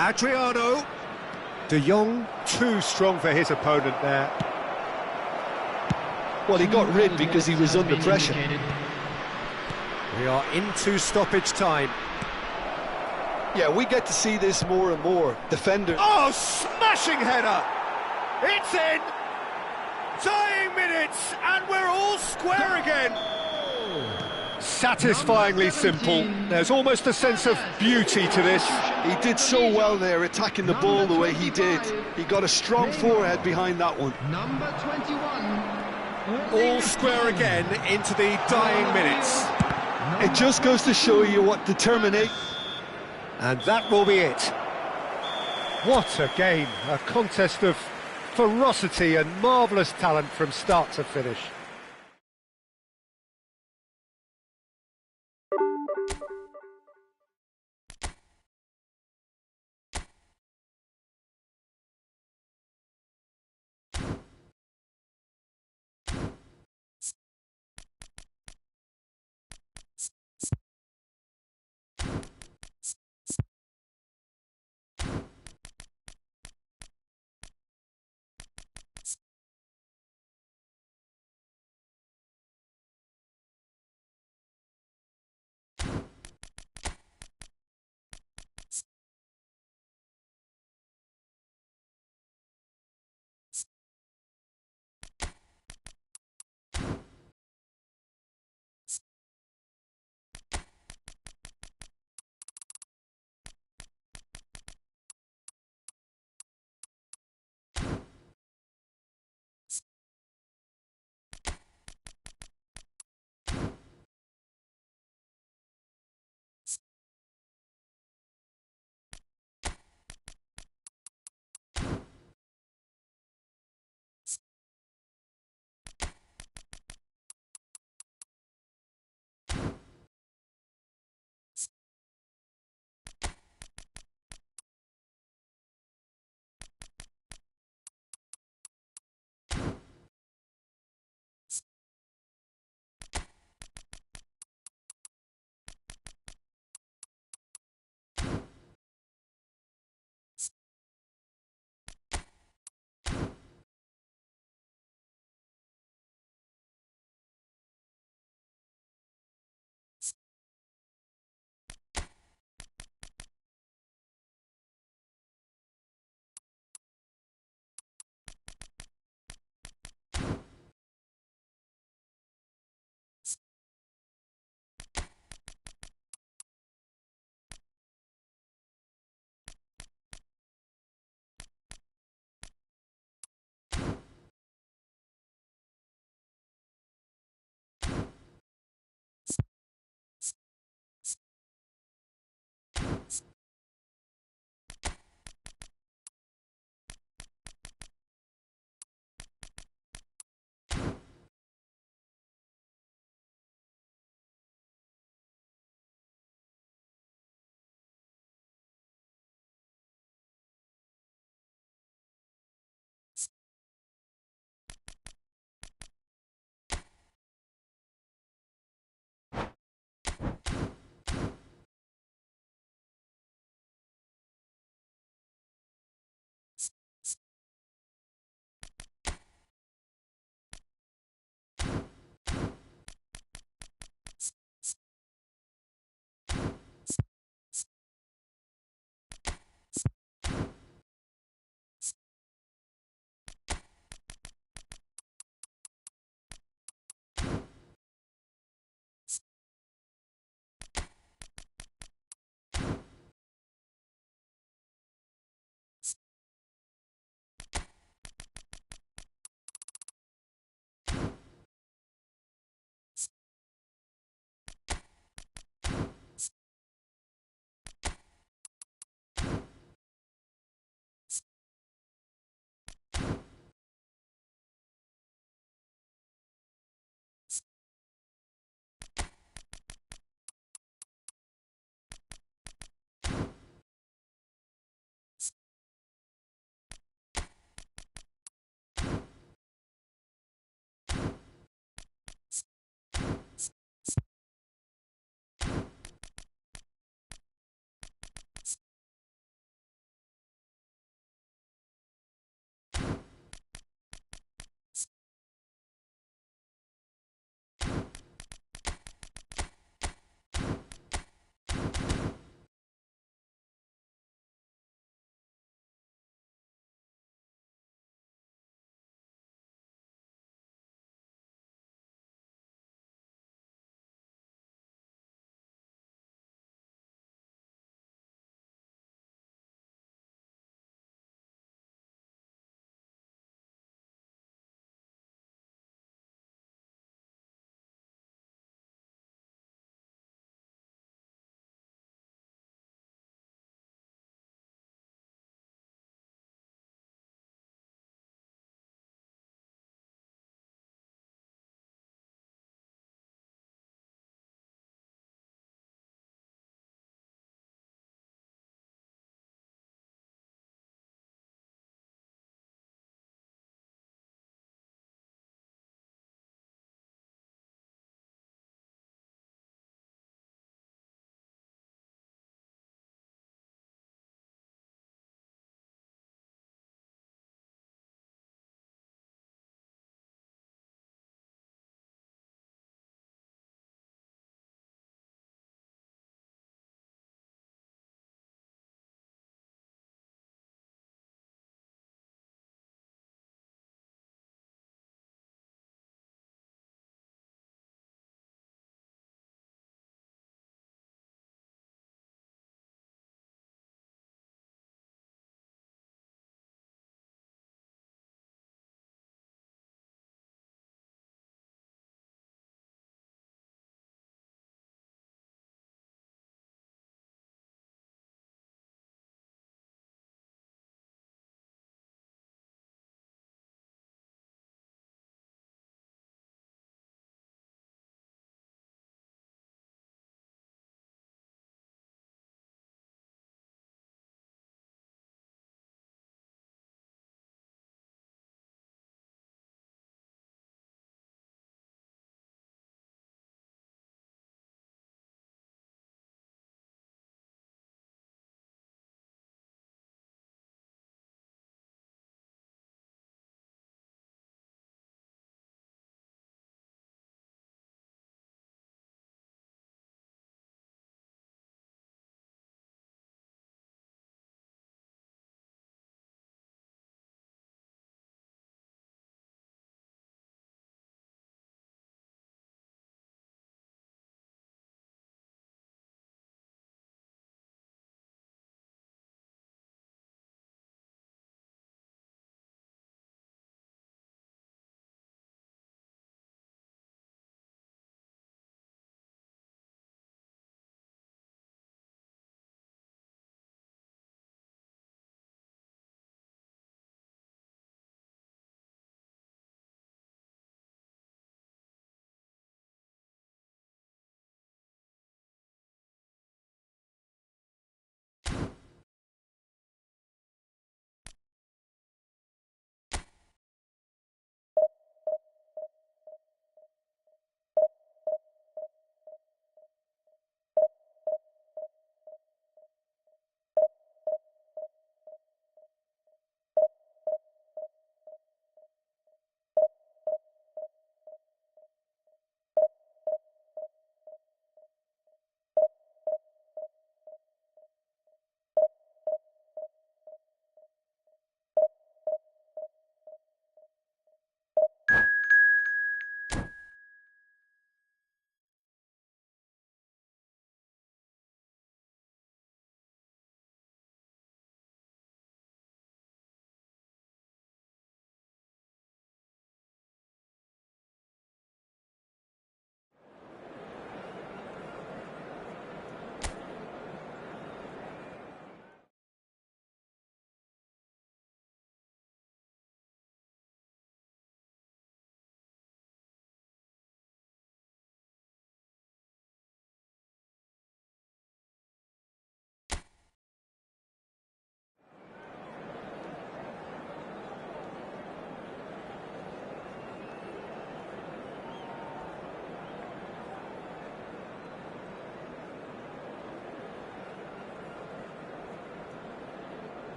Adriano. De Jong, too strong for his opponent there. Well, he got rid because he was under pressure. We are into stoppage time. Yeah, we get to see this more and more. Defender. Oh, smashing header! It's in! Dying minutes, and we're all square again! Satisfyingly simple. There's almost a sense of beauty to this. He did so well there, attacking the ball the way he did. He got a strong forehead behind that one. Number 21. All square again into the dying minutes. It just goes to show you what determination... And that will be it. What a game, a contest of ferocity and marvellous talent from start to finish.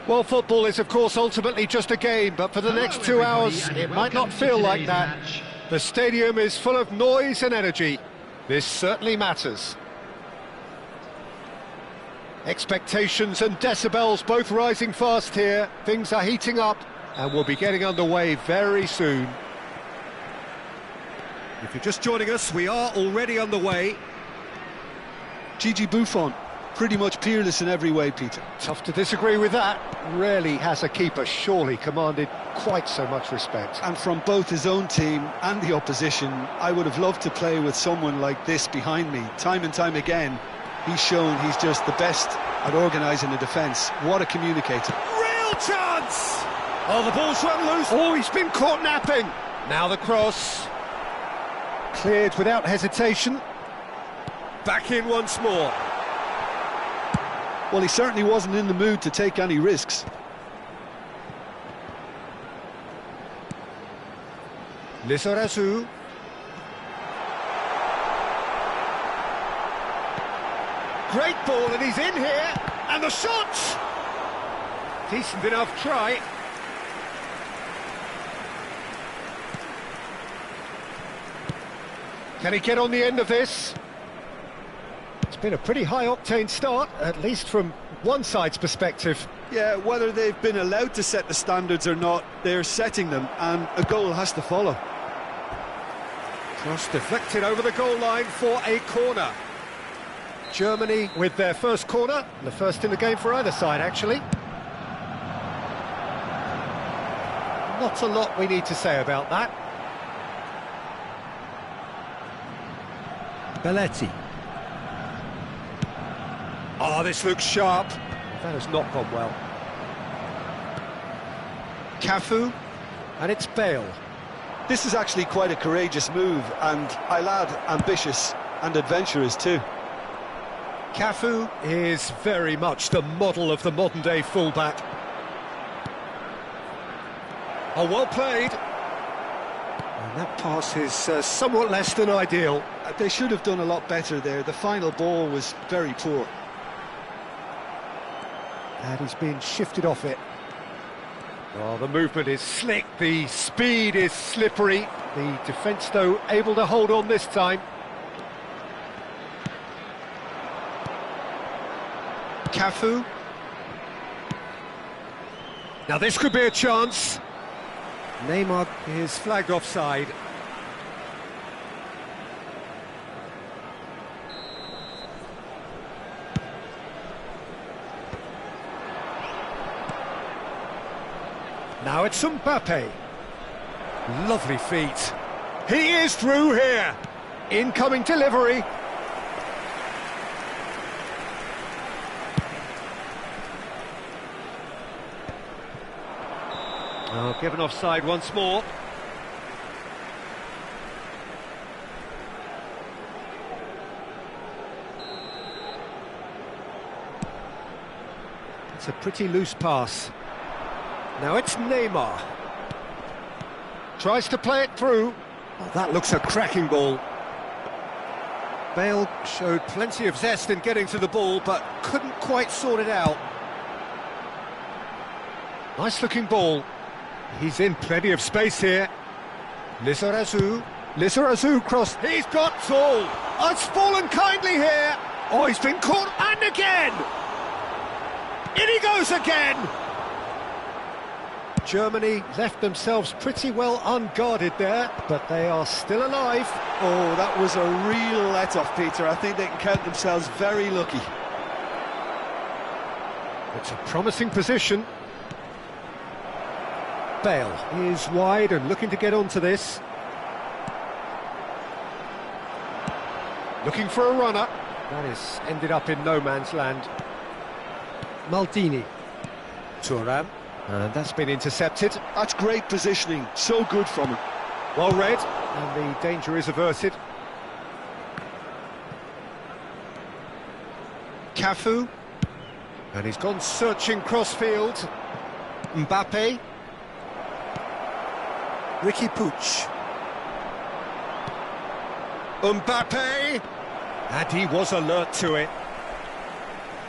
Well, football is, of course, ultimately just a game, but for the next 2 hours, it might not feel like that. The stadium is full of noise and energy. This certainly matters. Expectations and decibels both rising fast here. Things are heating up, and we'll be getting underway very soon. If you're just joining us, we are already underway. Gigi Buffon, pretty much peerless in every way, Peter. Tough to disagree with that. Rarely has a keeper surely commanded quite so much respect. And from both his own team and the opposition, I would have loved to play with someone like this behind me. Time and time again, he's shown he's just the best at organising a defence. What a communicator. Real chance! Oh, the ball's run loose. Oh, he's been caught napping. Now the cross. Cleared without hesitation. Back in once more. Well, he certainly wasn't in the mood to take any risks. Lizarazu. Great ball, and he's in here. And the shot! Decent enough try. Can he get on the end of this? It's been a pretty high-octane start, at least from one side's perspective. Yeah, whether they've been allowed to set the standards or not, they're setting them, and a goal has to follow. Cross deflected over the goal line for a corner. Germany with their first corner, the first in the game for either side, actually. Not a lot we need to say about that. Belletti. Oh, this looks sharp. That has not gone well. Cafu, and it's Bale. This is actually quite a courageous move, and I'll add ambitious and adventurous too. Cafu is very much the model of the modern-day fullback. Oh, well played. And that pass is somewhat less than ideal. They should have done a lot better there. The final ball was very poor. And he's been shifted off it. Oh, the movement is slick, the speed is slippery. The defence, though, able to hold on this time. Cafu. Now this could be a chance. Neymar is flagged offside. Now it's Mbappe. Lovely feet. He is through here. Incoming delivery. Oh, given offside once more. It's a pretty loose pass. Now it's Neymar. Tries to play it through. Oh, that looks a cracking ball. Bale showed plenty of zest in getting to the ball, but couldn't quite sort it out. Nice looking ball. He's in plenty of space here. Lizarazu. Lizarazu cross. He's got full. Oh, it's fallen kindly here. Oh, he's been caught, and again! In he goes again! Germany left themselves pretty well unguarded there, but they are still alive. Oh, that was a real let-off, Peter. I think they can count themselves very lucky. It's a promising position. Bale is wide and looking to get onto this. Looking for a runner. That is ended up in no man's land. Maldini. Thuram. And that's been intercepted. That's great positioning. So good from him. Well read, and the danger is averted. Cafu. And he's gone searching crossfield. Mbappe. Ricky Puig. Mbappe! And he was alert to it.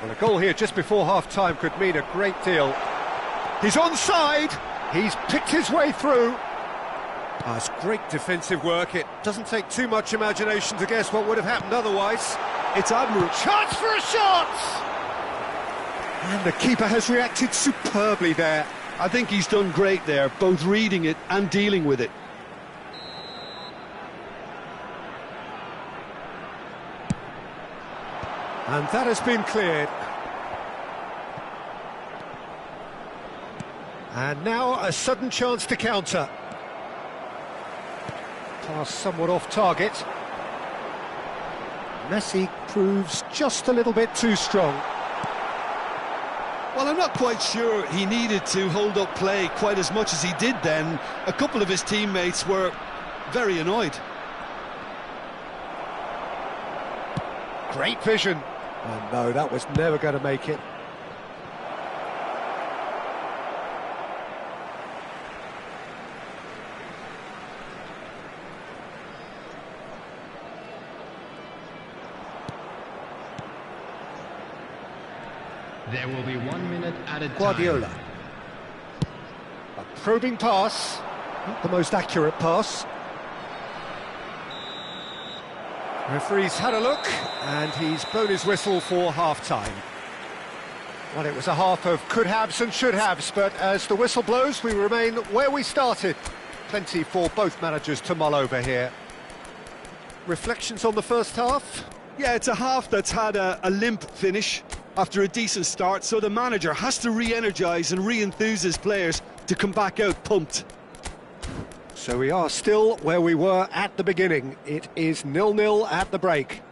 Well, a goal here just before half-time could mean a great deal. He's onside. He's picked his way through. It's great defensive work. It doesn't take too much imagination to guess what would have happened otherwise. It's admirable. Chance for a shot! And the keeper has reacted superbly there. I think he's done great there, both reading it and dealing with it. And that has been cleared. And now a sudden chance to counter. Pass somewhat off target. Messi proves just a little bit too strong. Well, I'm not quite sure he needed to hold up play quite as much as he did then. A couple of his teammates were very annoyed. Great vision. And no, that was never going to make it. There will be 1 minute at a time. Guardiola. A probing pass. Not the most accurate pass. Referee's had a look, and he's blown his whistle for half-time. Well, it was a half of could-haves and should-haves, but as the whistle blows, we remain where we started. Plenty for both managers to mull over here. Reflections on the first half? Yeah, it's a half that's had a limp finish after a decent start, so the manager has to re-energise and re-enthuse his players to come back out pumped. So we are still where we were at the beginning. It is 0-0 at the break.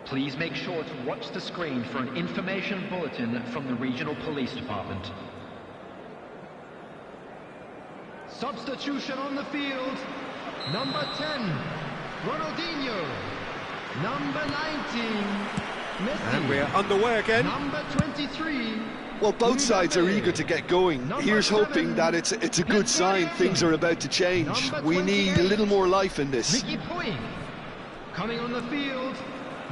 Please make sure to watch the screen for an information bulletin from the regional police department. Substitution on the field. Number 10, Ronaldinho. Number 19, Messi. And we're underway again. Number 23. Well, both sides are eager to get going. Here's hoping that it's a good sign things are about to change. We need a little more life in this. Ricky Puig. Coming on the field.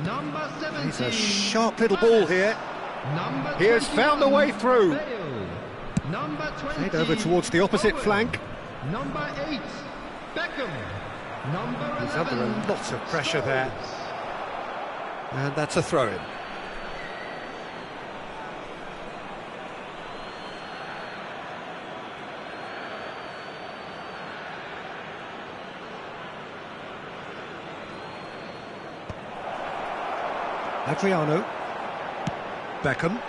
Number 17. He's a sharp little ball here. Number He has found a way through. Bale. Number 20. Played over towards the opposite Owen. flank. Number 8, Beckham. Number 11. He's under a lot of pressure there. And that's a throw-in. Adriano. Beckham.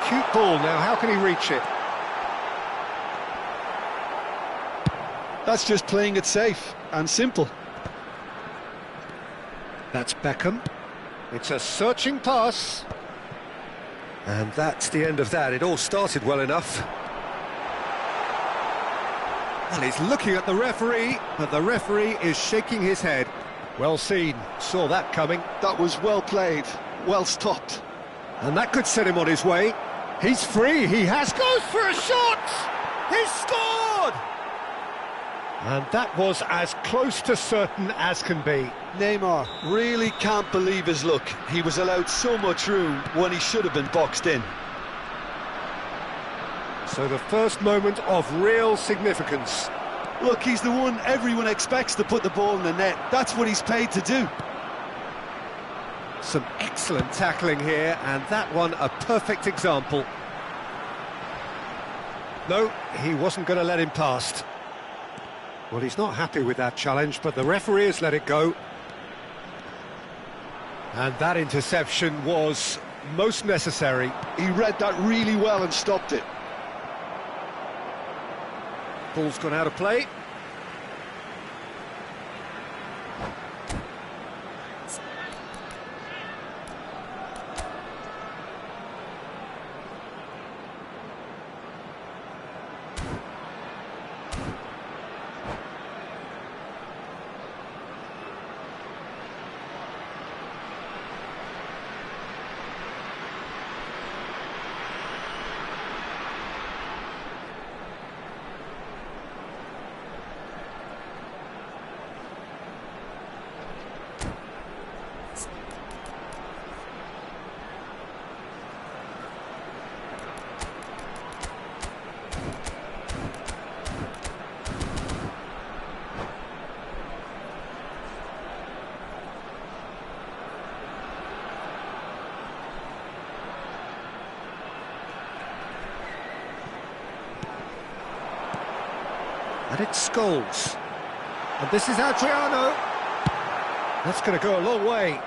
Cute ball now, how can he reach it? That's just playing it safe and simple. That's Beckham. It's a searching pass. And that's the end of that. It all started well enough. Well, he's looking at the referee, but the referee is shaking his head. Well seen, saw that coming. That was well played, well stopped. And that could set him on his way. He's free, he has goes for a shot! He's scored! And that was as close to certain as can be. Neymar really can't believe his luck. He was allowed so much room when he should have been boxed in. So the first moment of real significance. Look, he's the one everyone expects to put the ball in the net. That's what he's paid to do. Some excellent tackling here, and that one a perfect example. No, he wasn't going to let him past. Well, he's not happy with that challenge, but the referee has let it go. And that interception was most necessary. He read that really well and stopped it. Ball's gone out of play. And it's Scholes. And this is Adriano. That's going to go a long way.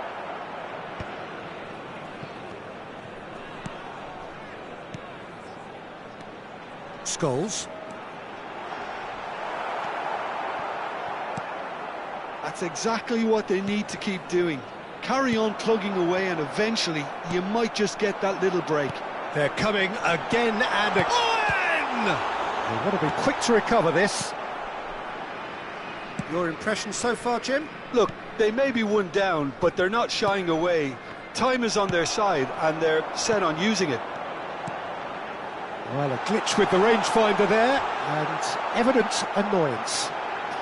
Scholes. That's exactly what they need to keep doing. Carry on plugging away and eventually you might just get that little break. They're coming again and again! They've got to be quick to recover this. Your impression so far, Jim? Look, they may be one down, but they're not shying away. Time is on their side and they're set on using it. Well, a glitch with the rangefinder there, and evident annoyance.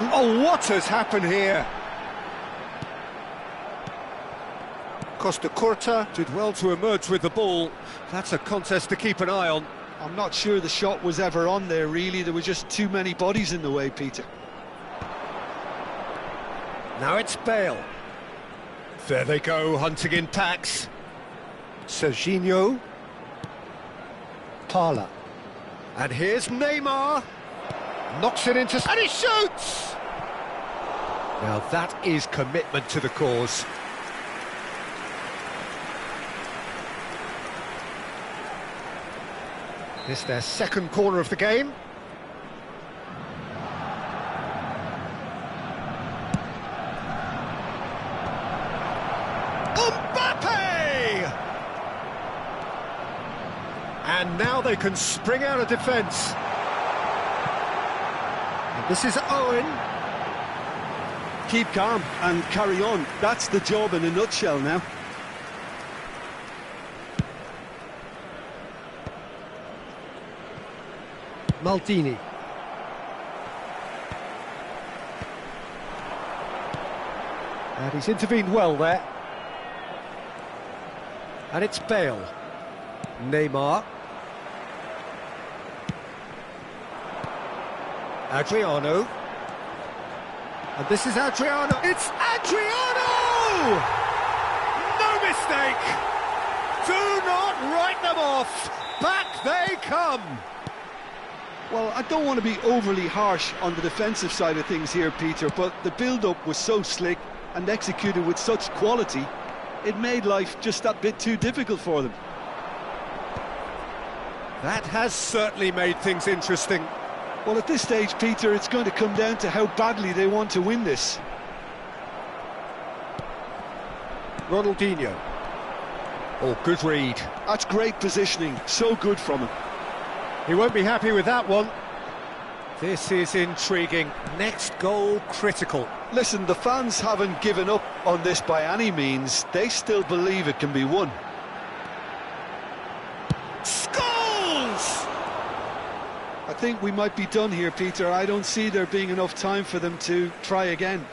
Oh, what has happened here? Costa Curta did well to emerge with the ball. That's a contest to keep an eye on. I'm not sure the shot was ever on there, really. There were just too many bodies in the way, Peter. Now it's Bale. There they go, hunting in packs. Serginho. Parla. And here's Neymar. Knocks it into... and he shoots! Now that is commitment to the cause. This their second corner of the game. And now they can spring out of defence. And this is Owen. Keep calm and carry on. That's the job in a nutshell now. Maldini. And he's intervened well there. And it's Bale. Neymar. Adriano. And this is Adriano. It's Adriano! No mistake! Do not write them off! Back they come! Well, I don't want to be overly harsh on the defensive side of things here, Peter, but the build-up was so slick and executed with such quality, it made life just that bit too difficult for them. That has certainly made things interesting. Well, at this stage, Peter, it's going to come down to how badly they want to win this. Ronaldinho. Oh, good read. That's great positioning, so good from him. He won't be happy with that one. This is intriguing. Next goal critical. Listen, the fans haven't given up on this by any means. They still believe it can be won. I think we might be done here, Peter. I don't see there being enough time for them to try again.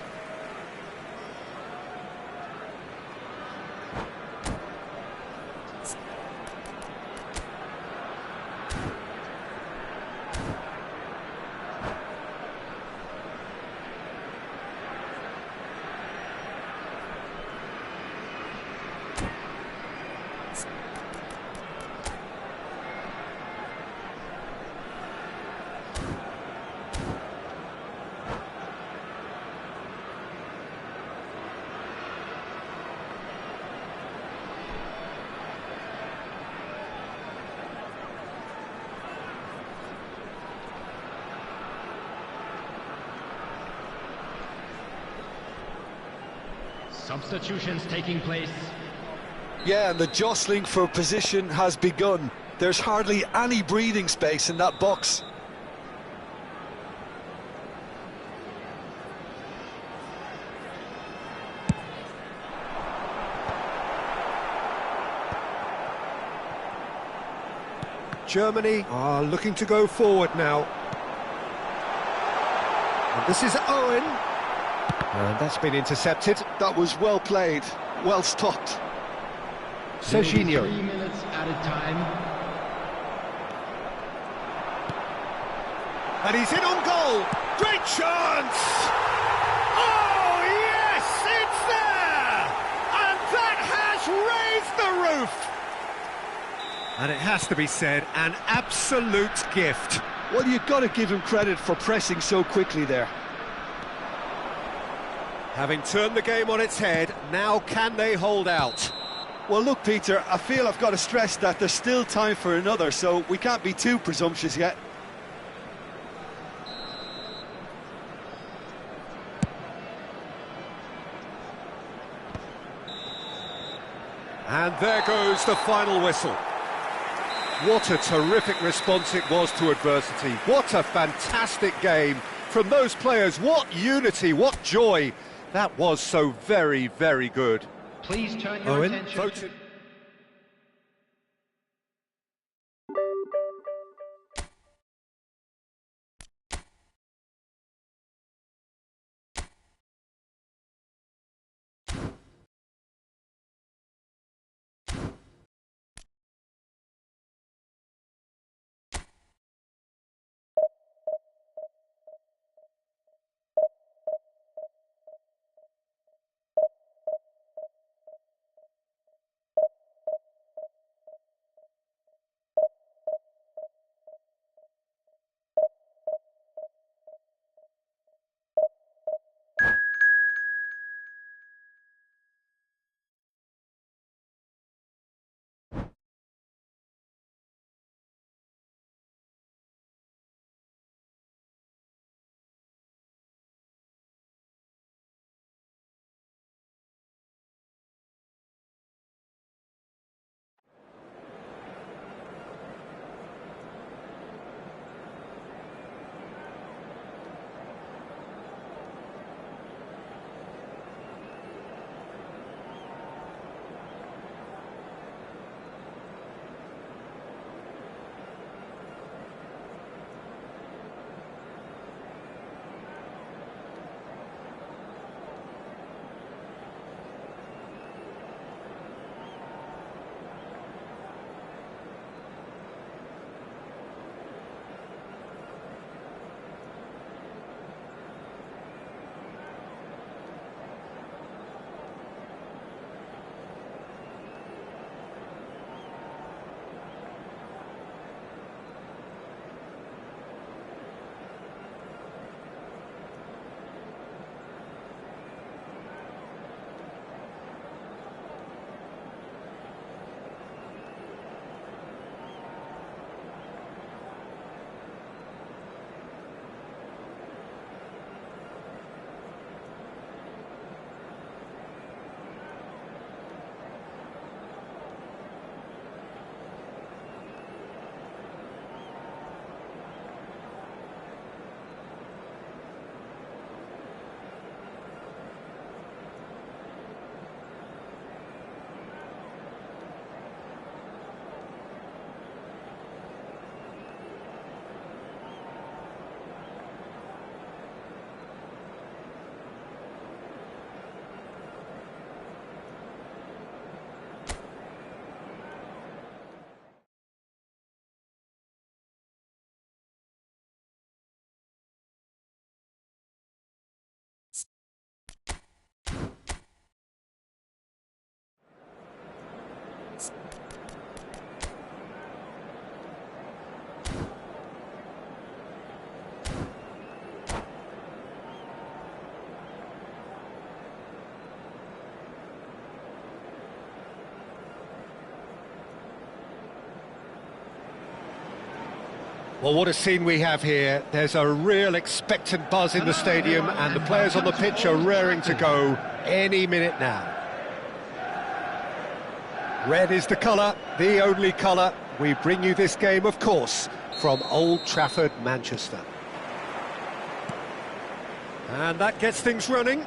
Substitutions taking place. Yeah, and the jostling for position has begun. There's hardly any breathing space in that box. Germany are looking to go forward now. And this is Owen. And that's been intercepted. That was well played, well stopped. Serginho. 3 minutes at a time. And he's in on goal. Great chance! Oh, yes, it's there! And that has raised the roof! And it has to be said, an absolute gift. Well, you've got to give him credit for pressing so quickly there. Having turned the game on its head, now can they hold out? Well, look, Peter, I feel I've got to stress that there's still time for another, so we can't be too presumptuous yet. And there goes the final whistle. What a terrific response it was to adversity. What a fantastic game from those players. What unity, what joy. That was so very, very good. Please turn your attention to... Well, what a scene we have here. There's a real expectant buzz in the stadium, and the players on the pitch are raring to go any minute now. Red is the colour, the only colour. We bring you this game, of course, from Old Trafford, Manchester. And that gets things running.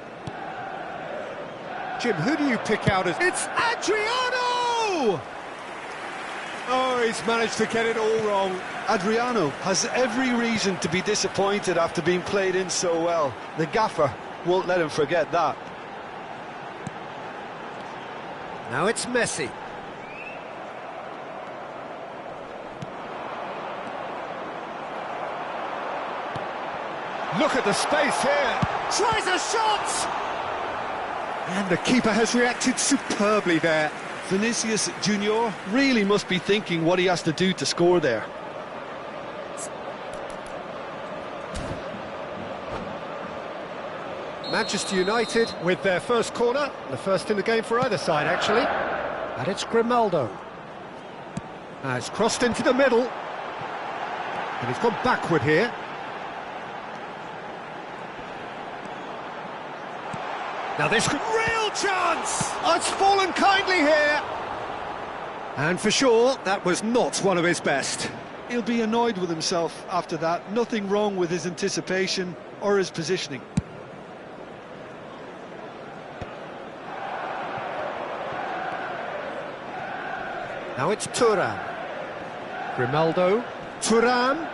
Jim, who do you pick out as... It's Adriano! Oh, he's managed to get it all wrong. Adriano has every reason to be disappointed after being played in so well. The gaffer won't let him forget that. Now it's Messi. Look at the space here. Tries a shot! And the keeper has reacted superbly there. Vinicius Junior really must be thinking what he has to do to score there. Manchester United with their first corner, the first in the game for either side, actually. And it's Grimaldo. It's crossed into the middle. And he's gone backward here. Now this real chance! Oh, it's fallen kindly here. And for sure, that was not one of his best. He'll be annoyed with himself after that. Nothing wrong with his anticipation or his positioning. Now it's Thuram. Grimaldo. Thuram.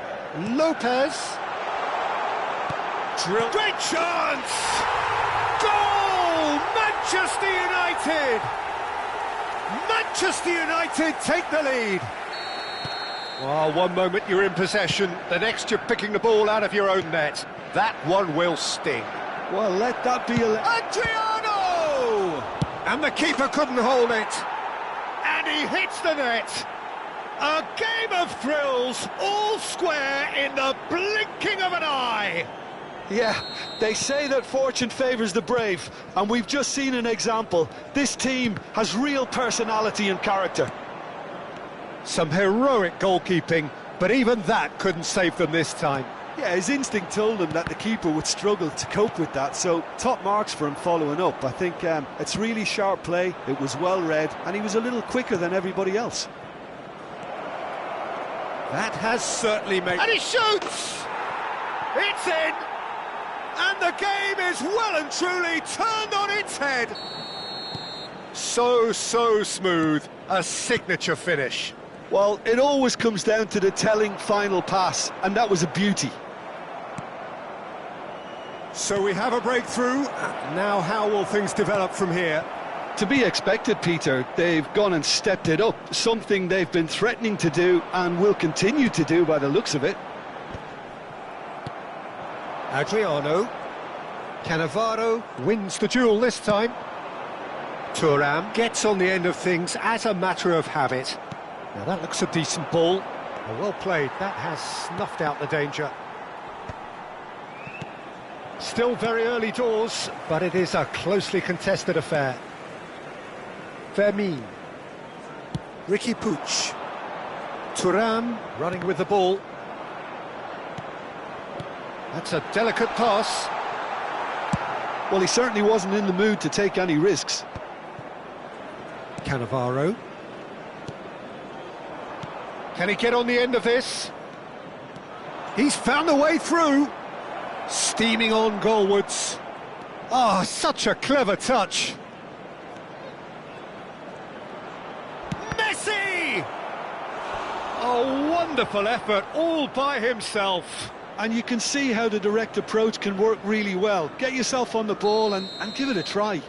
Lopez. Great chance! Goal! Manchester United! Manchester United take the lead. Well, one moment you're in possession, the next you're picking the ball out of your own net. That one will sting. Well, let that be Adriano! And the keeper couldn't hold it. And he hits the net. A game of thrills, all square in the blinking of an eye. Yeah, they say that fortune favours the brave, and we've just seen an example. This team has real personality and character. Some heroic goalkeeping, but even that couldn't save them this time. Yeah, his instinct told him that the keeper would struggle to cope with that, so top marks for him following up. I think it's really sharp play, it was well read, and he was a little quicker than everybody else. That has certainly made... And he shoots! It's in! And the game is well and truly turned on its head. So smooth. A signature finish. Well, it always comes down to the telling final pass, and that was a beauty. So we have a breakthrough. Now how will things develop from here? To be expected, Peter. They've gone and stepped it up, something they've been threatening to do and will continue to do by the looks of it. Adriano. Cannavaro wins the duel this time. Thuram gets on the end of things as a matter of habit. Now that looks a decent ball. Well played, that has snuffed out the danger. Still very early doors, but it is a closely contested affair. Fermin. Ricky Puig. Thuram running with the ball. That's a delicate pass. Well, he certainly wasn't in the mood to take any risks. Cannavaro. Can he get on the end of this? He's found a way through. Steaming on goalwards. Oh, such a clever touch. Messi! A wonderful effort all by himself. And you can see how the direct approach can work really well. Get yourself on the ball and give it a try.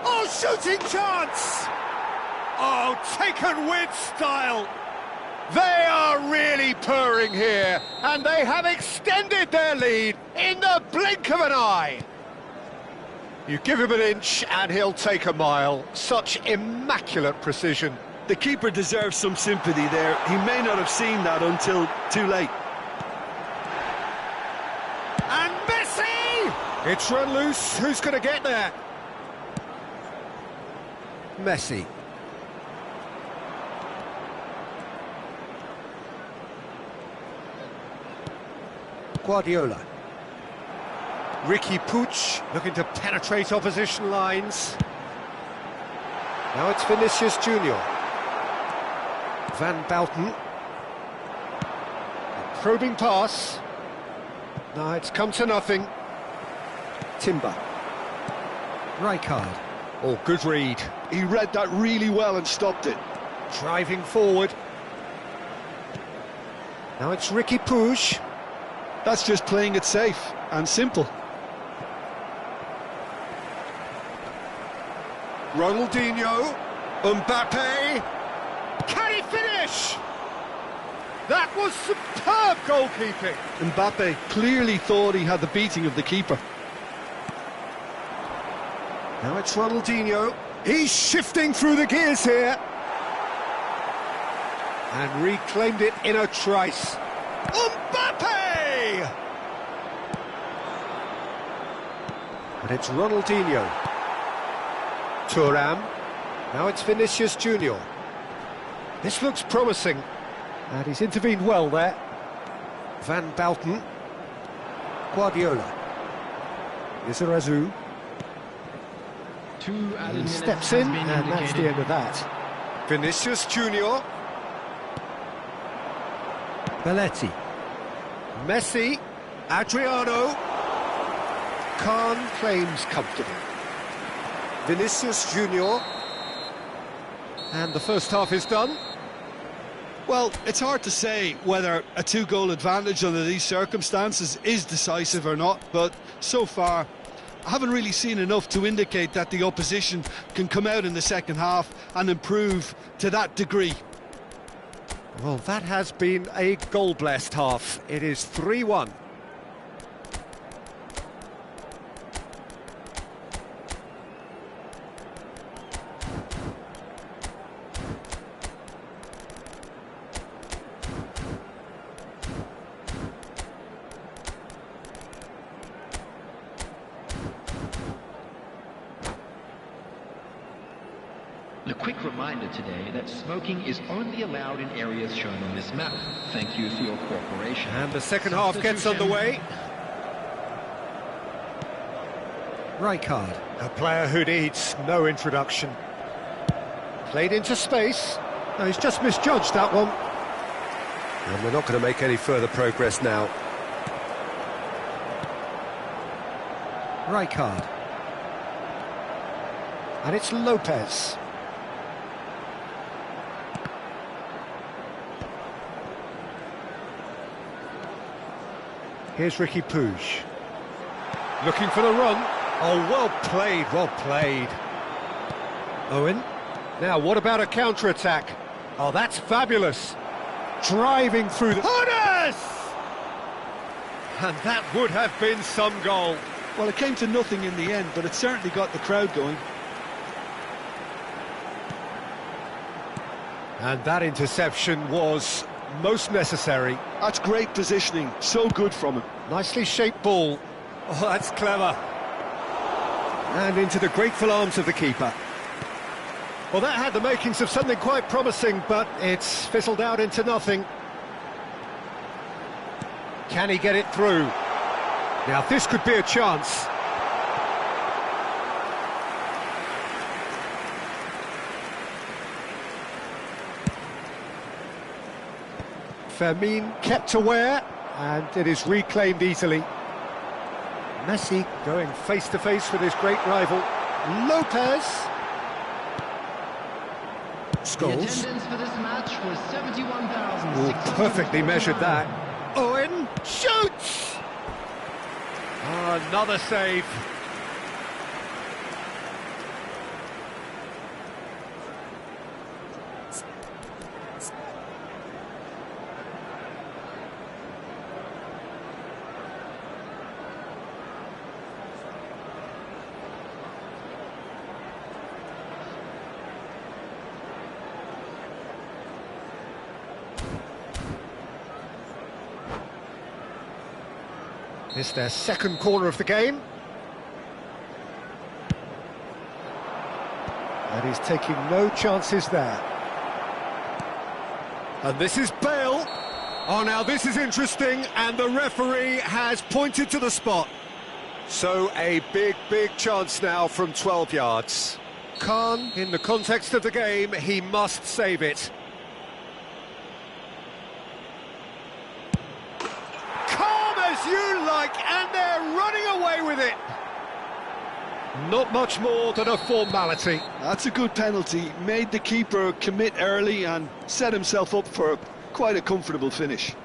Oh, shooting chance! Oh, taken with style. They are really purring here, and they have extended their lead in the blink of an eye. You give him an inch and he'll take a mile. Such immaculate precision. The keeper deserves some sympathy there. He may not have seen that until too late. And Messi! It's run loose. Who's going to get there? Messi. Guardiola. Ricky Puig looking to penetrate opposition lines. Now it's Vinicius Junior. Van Bouten. A probing pass. Now it's come to nothing. Timber. Rijkaard. Oh, good read. He read that really well and stopped it. Driving forward. Now it's Ricky Puig. That's just playing it safe and simple. Ronaldinho, Mbappe, can he finish? That was superb goalkeeping. Mbappe clearly thought he had the beating of the keeper. Now it's Ronaldinho, he's shifting through the gears here. And reclaimed it in a trice. Mbappe! And it's Ronaldinho. Thuram. Now it's Vinicius Junior. This looks promising. And he's intervened well there. Van Bouten. Guardiola. Izarazu. He steps in, and that's the end of that. Vinicius Junior. Belletti. Messi. Adriano. Khan claims comfortable. Vinicius Junior. And the first half is done. Well, it's hard to say whether a two-goal advantage under these circumstances is decisive or not, but so far I haven't really seen enough to indicate that the opposition can come out in the second half and improve to that degree. Well, that has been a goal-blessed half. It is 3-1. A quick reminder today that smoking is only allowed in areas shown on this map. Thank you for your cooperation. And the second half gets underway. Rijkaard, a player who needs no introduction. Played into space. No, he's just misjudged that one. And we're not going to make any further progress now. Rijkaard. And it's Lopez. Here's Ricky Puig. Looking for the run. Oh, well played, well played. Owen. Now, what about a counter-attack? Oh, that's fabulous. Driving through the... Hones! And that would have been some goal. Well, it came to nothing in the end, but it certainly got the crowd going. And that interception was most necessary. That's great positioning, so good from him. Nicely shaped ball. Oh, that's clever. And into the grateful arms of the keeper. Well, that had the makings of something quite promising, but it's fizzled out into nothing. Can he get it through? Now, this could be a chance. Fermin kept aware, and it is reclaimed easily. Messi going face-to-face with his great rival. Lopez. The Scholes. attendance for this match was 71,000. Perfectly measured that. Owen shoots! Oh, another save. It's their second corner of the game. And he's taking no chances there. And this is Bale. Oh, now this is interesting, and the referee has pointed to the spot. So a big, big chance now from 12 yards. Khan, in the context of the game, he must save it. You like, and they're running away with it. Not much more than a formality. That's a good penalty. Made the keeper commit early and set himself up for quite a comfortable finish.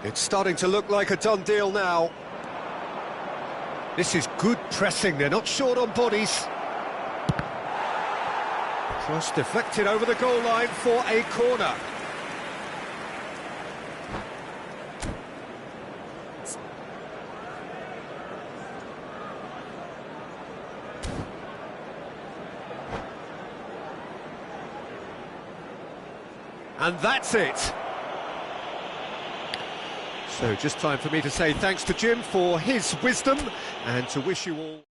It's starting to look like a done deal now. This is good pressing. They're not short on bodies. Cross deflected over the goal line for a corner. And that's it. So just time for me to say thanks to Jim for his wisdom and to wish you all...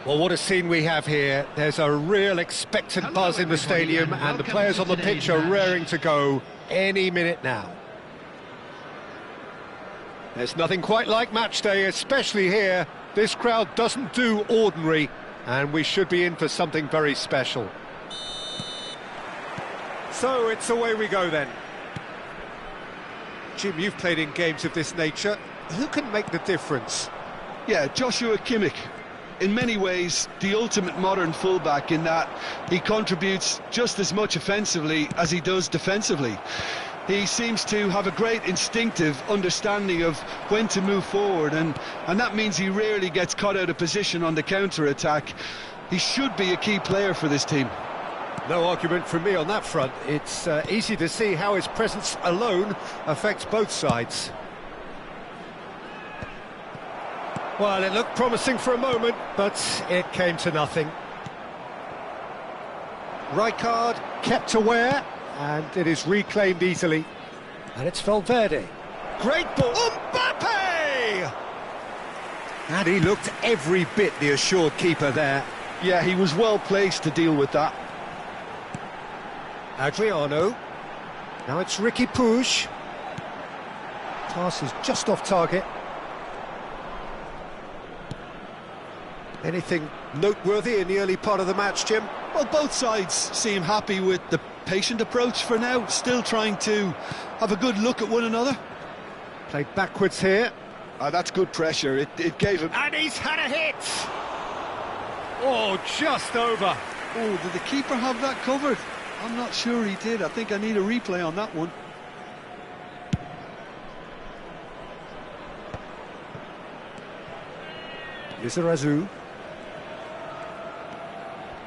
Well, what a scene we have here. There's a real expectant buzz in the stadium, and the players on the pitch are raring to go any minute now. There's nothing quite like match day, especially here. This crowd doesn't do ordinary, and we should be in for something very special. So it's away we go then. Jim, you've played in games of this nature. Who can make the difference? Yeah, Joshua Kimmich. In many ways, the ultimate modern fullback in that he contributes just as much offensively as he does defensively. He seems to have a great instinctive understanding of when to move forward, and that means he rarely gets caught out of position on the counter-attack. He should be a key player for this team. No argument from me on that front. It's easy to see how his presence alone affects both sides. Well, it looked promising for a moment, but it came to nothing. Rijkaard kept aware, and it is reclaimed easily. And it's Valverde. Great ball. Mbappe! And he looked every bit the assured keeper there. Yeah, he was well placed to deal with that. Adriano. Now it's Ricky Puig. Pass is just off target. Anything noteworthy in the early part of the match, Jim? Well, both sides seem happy with the patient approach for now, still trying to have a good look at one another. Played backwards here. That's good pressure. It gave him... And he's had a hit! Oh, just over. Oh, did the keeper have that covered? I'm not sure he did. I think I need a replay on that one. Lizarazu.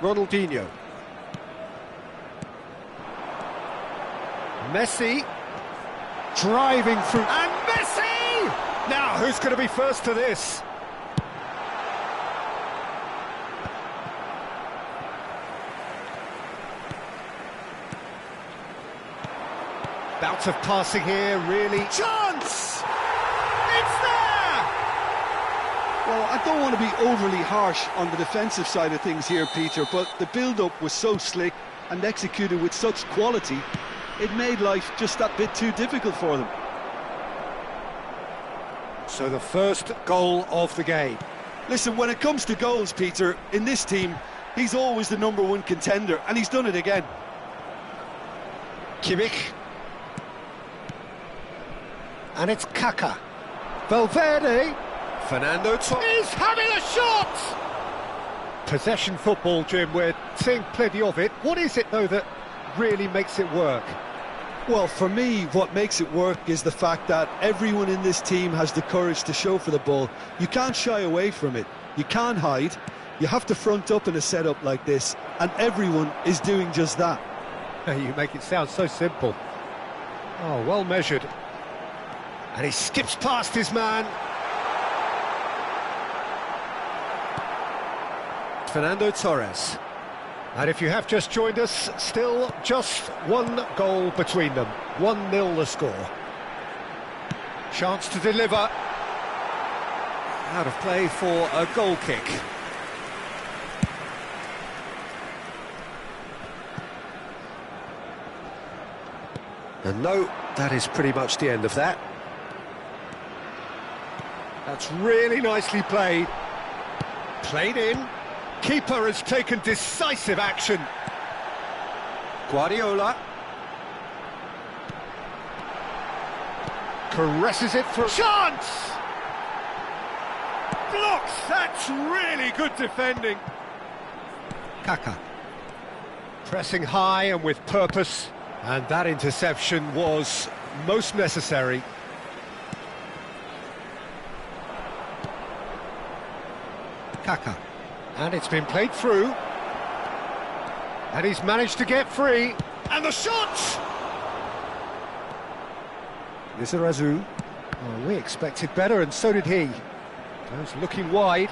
Ronaldinho. Messi. Driving through. And Messi! Now, who's going to be first to this? Bout of passing here, really. Chance! It's there! Well, I don't want to be overly harsh on the defensive side of things here, Peter, but the build-up was so slick and executed with such quality, it made life just that bit too difficult for them. So the first goal of the game. Listen, when it comes to goals, Peter, in this team, he's always the #1 contender, and he's done it again. Kimmich. And it's Kaká. Valverde. Fernando Torres. He's having a shot! Possession football, Jim, we're seeing plenty of it. What is it, though, that really makes it work? Well, for me, what makes it work is the fact that everyone in this team has the courage to show for the ball. You can't shy away from it. You can't hide. You have to front up in a setup like this, and everyone is doing just that. You make it sound so simple. Oh, well measured. And he skips past his man. Fernando Torres. And if you have just joined us, still just one goal between them. 1-0 the score. Chance to deliver. Out of play for a goal kick. And no, that is pretty much the end of that. That's really nicely played. Played in. Keeper has taken decisive action. Guardiola. Caresses it through. Chance! Blocks! That's really good defending. Kaká. Pressing high and with purpose. And that interception was most necessary. Kaká. And it's been played through. And he's managed to get free. And the shot! Lizarazu. Oh, we expected better, and so did he. Goes looking wide.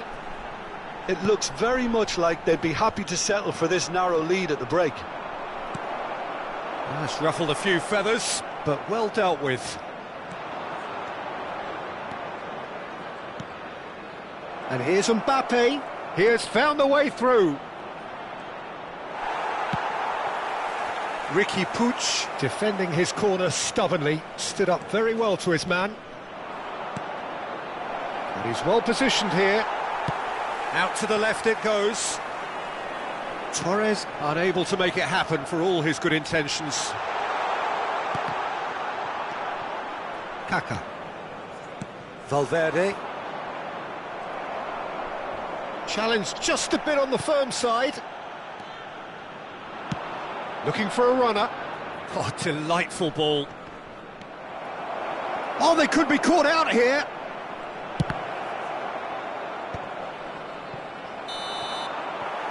It looks very much like they'd be happy to settle for this narrow lead at the break. That's ruffled a few feathers, but well dealt with. And here's Mbappe. He has found a way through. Ricky Puig, defending his corner stubbornly, stood up very well to his man. And he's well positioned here. Out to the left it goes. Torres unable to make it happen for all his good intentions. Kaká. Valverde. Challenged just a bit on the firm side. Looking for a runner. Oh, delightful ball. Oh, they could be caught out here.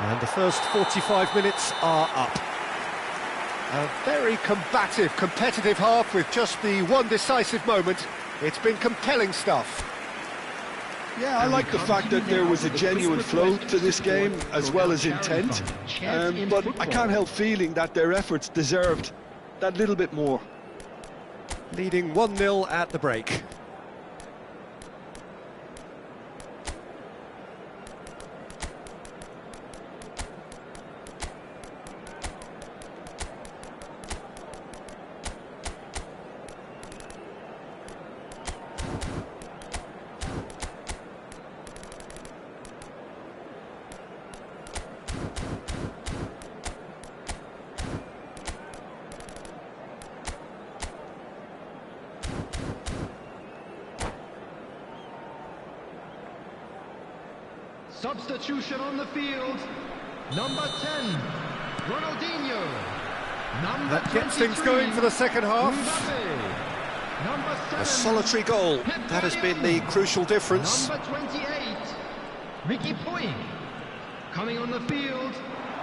And the first 45 minutes are up. A very combative, competitive half with just the one decisive moment. It's been compelling stuff. Yeah, I like the fact that there was a genuine flow to this game, as well as intent. But I can't help feeling that their efforts deserved that little bit more. Leading 1-0 at the break. Substitution on the field. Number 10, Ronaldinho. Number That gets things 23, going for the second half. Mbappe. Number 7, A solitary goal. That has been the crucial difference. Number 28, Ricky Puig. Coming on the field,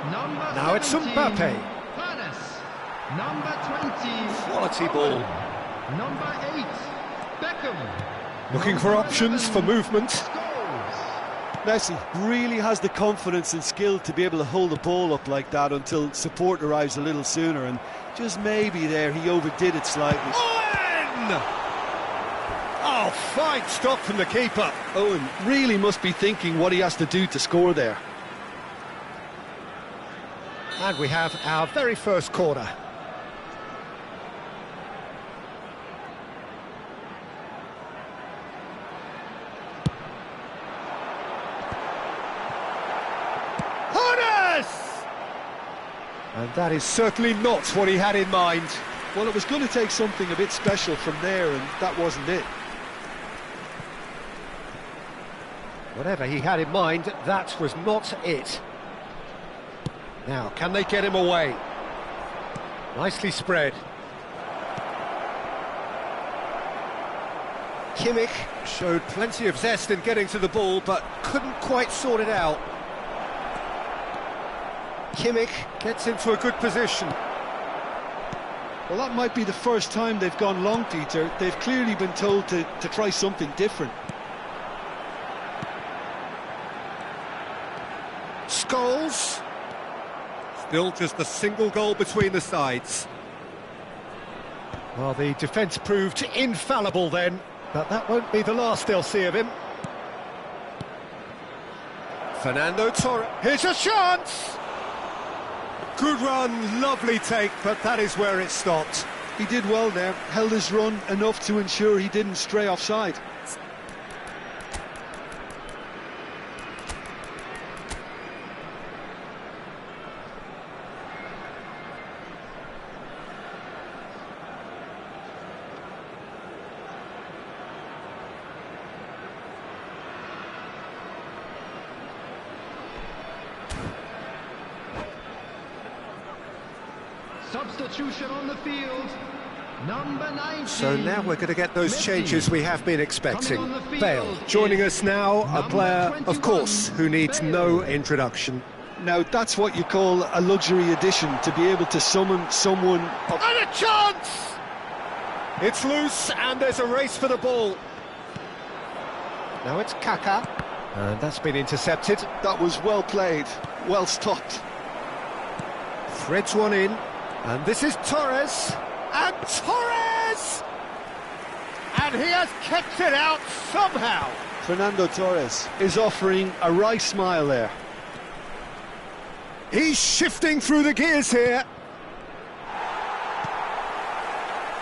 number Now it's 17, Mbappe. Panas. Number 20, Quality ball. Number 8, Beckham. Looking for options for movement. Scores. Messi really has the confidence and skill to be able to hold the ball up like that until support arrives a little sooner, and just maybe there he overdid it slightly. Owen! Oh, fine stop from the keeper. Owen really must be thinking what he has to do to score there. And we have our very first corner. And that is certainly not what he had in mind. Well, it was going to take something a bit special from there, and that wasn't it. Whatever he had in mind, that was not it. Now, can they get him away? Nicely spread. Kimmich showed plenty of zest in getting to the ball, but couldn't quite sort it out. Kimmich gets into a good position. Well, that might be the first time they've gone long, Peter. They've clearly been told to try something different. Scholes. Still just a single goal between the sides. Well, the defence proved infallible then, but that won't be the last they'll see of him. Fernando Torres. Here's a chance! Good run, lovely take, but that is where it stopped. He did well there, held his run enough to ensure he didn't stray offside. Substitution on the field, number 19. So now we're going to get those Messi. changes we have been expecting. Coming on the field Bale joining is us now, a number player, 21, of course, who needs Bale. no introduction. Now, that's what you call a luxury addition, to be able to summon someone of... And a chance! It's loose, and there's a race for the ball. Now it's Kaká, and that's been intercepted. That was well played, well stopped. Threads one in, and this is Torres, and Torres! And he has kept it out somehow. Fernando Torres is offering a wry smile there. He's shifting through the gears here.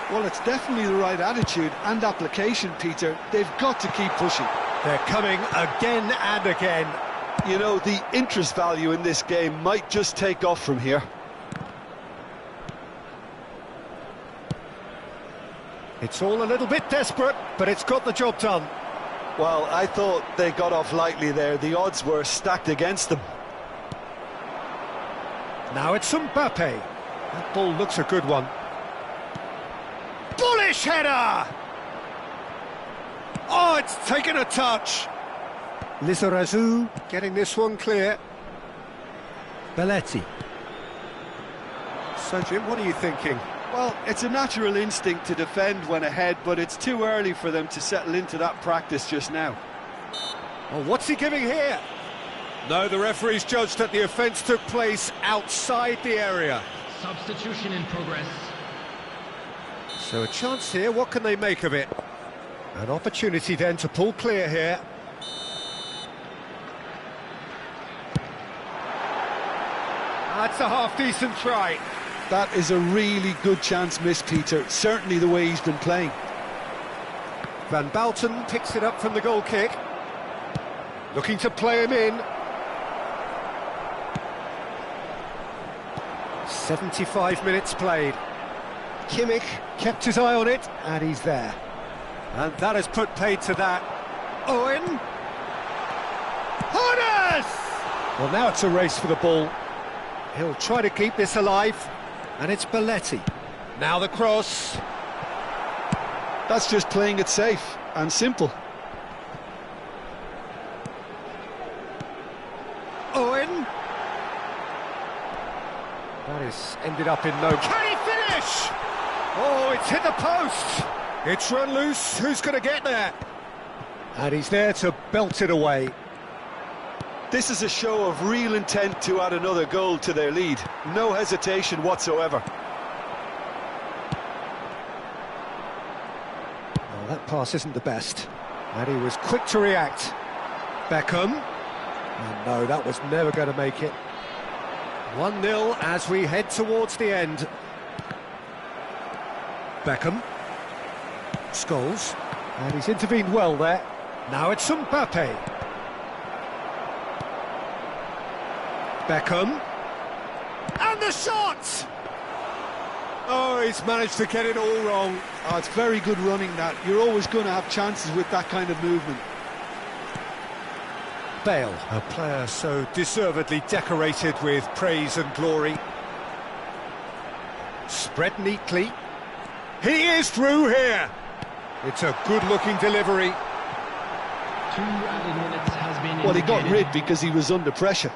Well, it's definitely the right attitude and application, Peter. They've got to keep pushing. They're coming again and again. You know, the interest value in this game might just take off from here. It's all a little bit desperate, but it's got the job done. Well, I thought they got off lightly there. The odds were stacked against them. Now it's Mbappe. That ball looks a good one. Bullish header! Oh, it's taken a touch. Lizarazu getting this one clear. Belletti. So, Jim, what are you thinking? Well, it's a natural instinct to defend when ahead, but it's too early for them to settle into that practice just now. Oh, what's he giving here? No, the referee's judged that the offence took place outside the area. Substitution in progress. So a chance here, what can they make of it? An opportunity then to pull clear here. That's a half-decent try. That is a really good chance missed, Peter. Certainly the way he's been playing. Van Balten picks it up from the goal kick. Looking to play him in. 75 minutes played. Kimmich kept his eye on it, and he's there. And that has put paid to that. Owen. Hones! Well, now it's a race for the ball. He'll try to keep this alive, and it's Belletti. Now the cross. That's just playing it safe and simple. Owen. That is ended up in no... Can he finish? Oh, it's hit the post. It's run loose. Who's going to get there? And he's there to belt it away. This is a show of real intent to add another goal to their lead. No hesitation whatsoever. Well, that pass isn't the best. And he was quick to react. Beckham. And no, that was never going to make it. 1-0 as we head towards the end. Beckham. Scholes. And he's intervened well there. Now it's Mbappe. Beckham. And the shot! Oh, he's managed to get it all wrong. Oh, it's very good running that. You're always going to have chances with that kind of movement. Bale, a player so deservedly decorated with praise and glory. Spread neatly. He is through here. It's a good-looking delivery. 2 added minutes has been Well, he got indicated. rid because he was under pressure.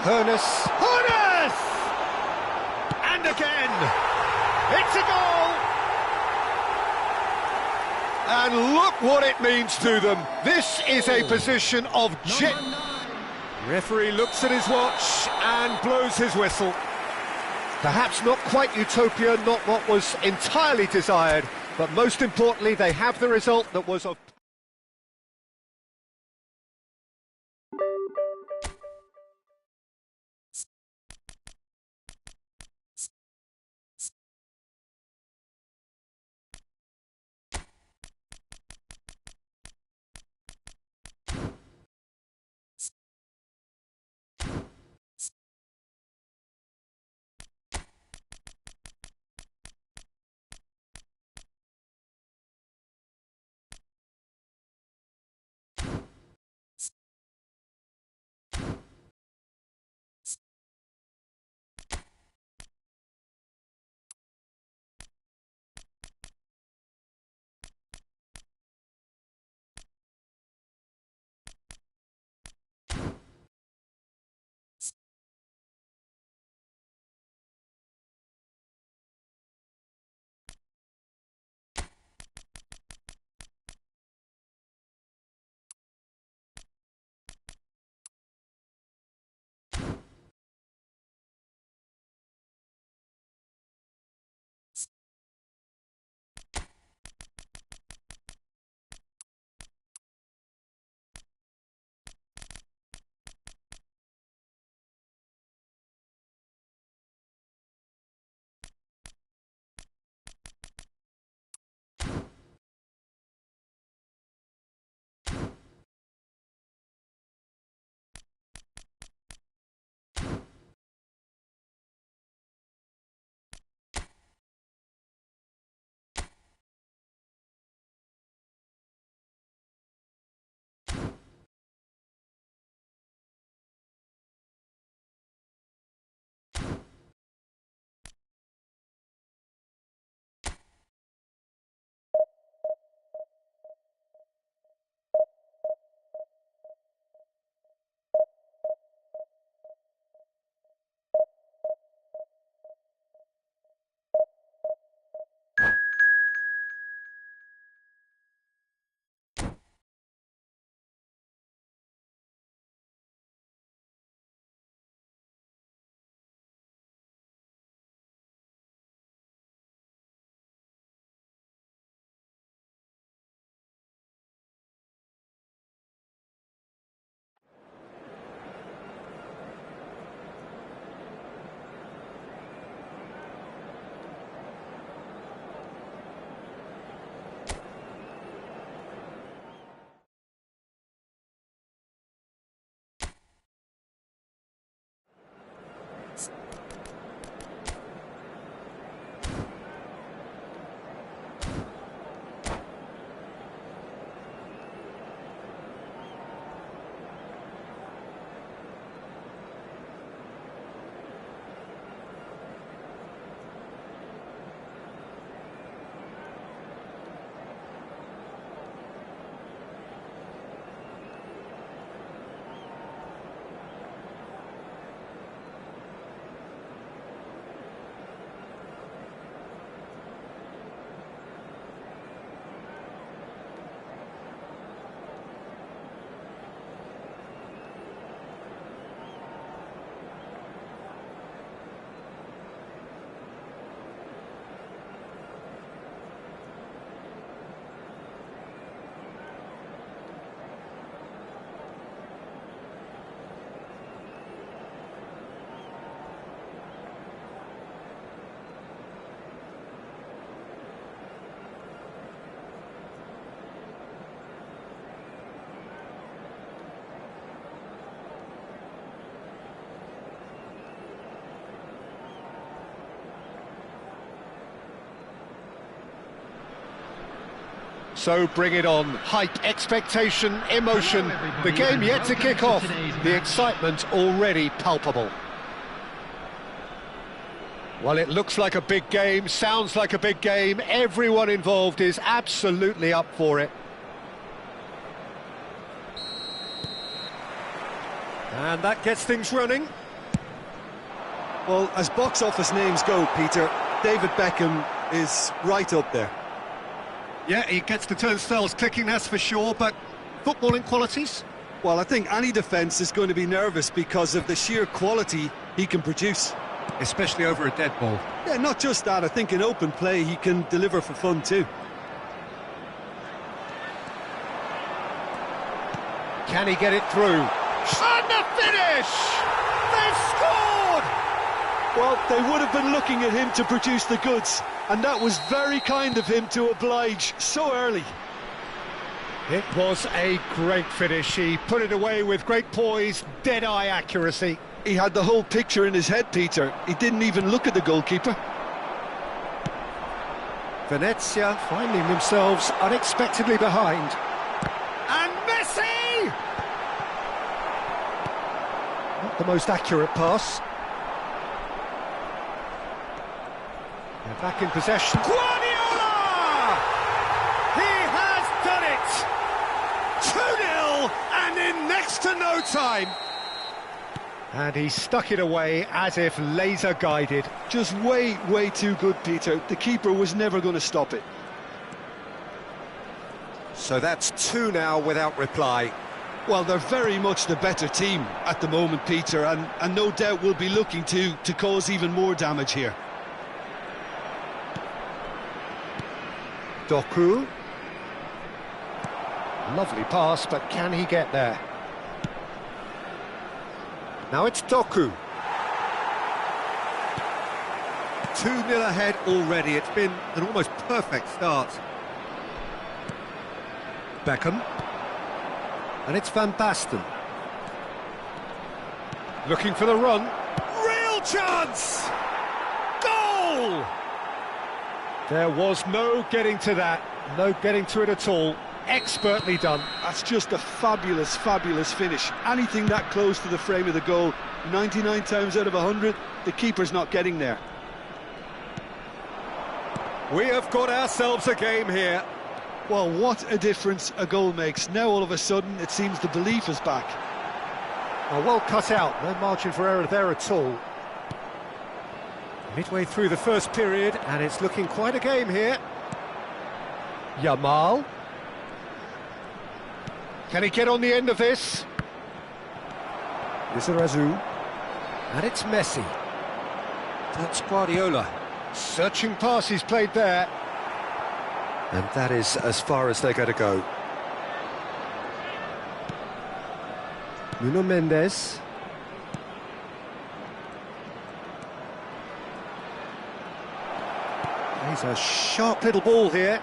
Hoeneß! And again! It's a goal! And look what it means to them. This is a position of jet. Number 9. Referee looks at his watch and blows his whistle. Perhaps not quite utopia, not what was entirely desired, but most importantly, they have the result that was of... So bring it on. Hype, expectation, emotion. The game yet to kick off. The excitement already palpable. Well, it looks like a big game, sounds like a big game. Everyone involved is absolutely up for it. And that gets things running. Well, as box office names go, Peter, David Beckham is right up there. Yeah, he gets the turnstiles clicking, that's for sure, but footballing qualities? Well, I think any defence is going to be nervous because of the sheer quality he can produce. Especially over a dead ball. Yeah, not just that, I think in open play he can deliver for fun too. Can he get it through? And the finish! They've scored! Well, they would have been looking at him to produce the goods, and that was very kind of him to oblige so early. It was a great finish. He put it away with great poise, dead-eye accuracy. He had the whole picture in his head, Peter. He didn't even look at the goalkeeper. Venezia finding themselves unexpectedly behind. And Messi! Not the most accurate pass. They're back in possession. Guardiola! He has done it! 2-0 and in next to no time. And he stuck it away as if laser guided. Just way too good, Peter. The keeper was never going to stop it. So that's 2 now without reply. Well, they're very much the better team at the moment, Peter, and no doubt will be looking to cause even more damage here. Doku. Lovely pass, but can he get there? Now it's Doku. 2-0 ahead already. It's been an almost perfect start. Beckham. And it's Van Basten. Looking for the run. Real chance! Goal! There was no getting to that. No getting to it at all. Expertly done. That's just a fabulous finish. Anything that close to the frame of the goal, 99 times out of 100, the keeper's not getting there. We have got ourselves a game here. Well, what a difference a goal makes. Now all of a sudden it seems the belief is back. Well cut out, no margin for error there at all. Midway through the first period and it's looking quite a game here. Yamal. Can he get on the end of this? Lizarazu. And it's Messi. That's Guardiola. Searching pass he's played there. And that is as far as they're going to go. Nuno Mendes. He's a sharp little ball here.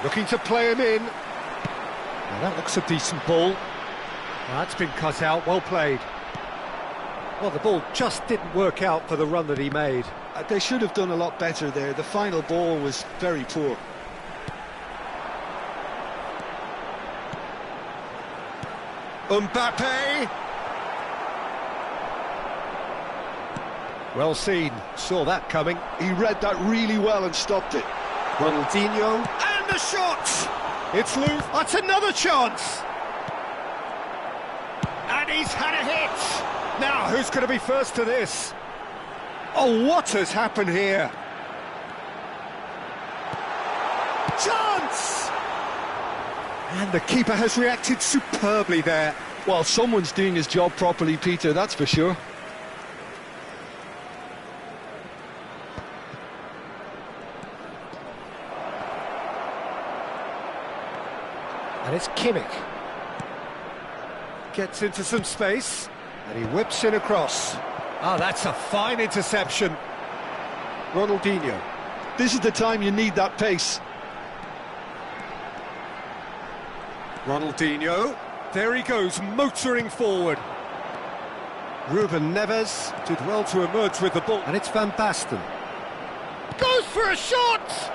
Looking to play him in. Now that looks a decent ball. That's been cut out, well played. Well, the ball just didn't work out for the run that he made. They should have done a lot better there. The final ball was very poor. Mbappe! Well seen, saw that coming. He read that really well and stopped it. Ronaldinho, and the shot! It's loose, that's another chance! And he's had a hit! Now, who's going to be first to this? Oh, what has happened here? Chance! And the keeper has reacted superbly there. Well, someone's doing his job properly, Peter, that's for sure. And it's Kimmich. Gets into some space, and he whips in across. Ah, that's a fine interception. Ronaldinho. This is the time you need that pace. Ronaldinho. There he goes, motoring forward. Ruben Neves did well to emerge with the ball. And it's Van Basten. Goes for a shot!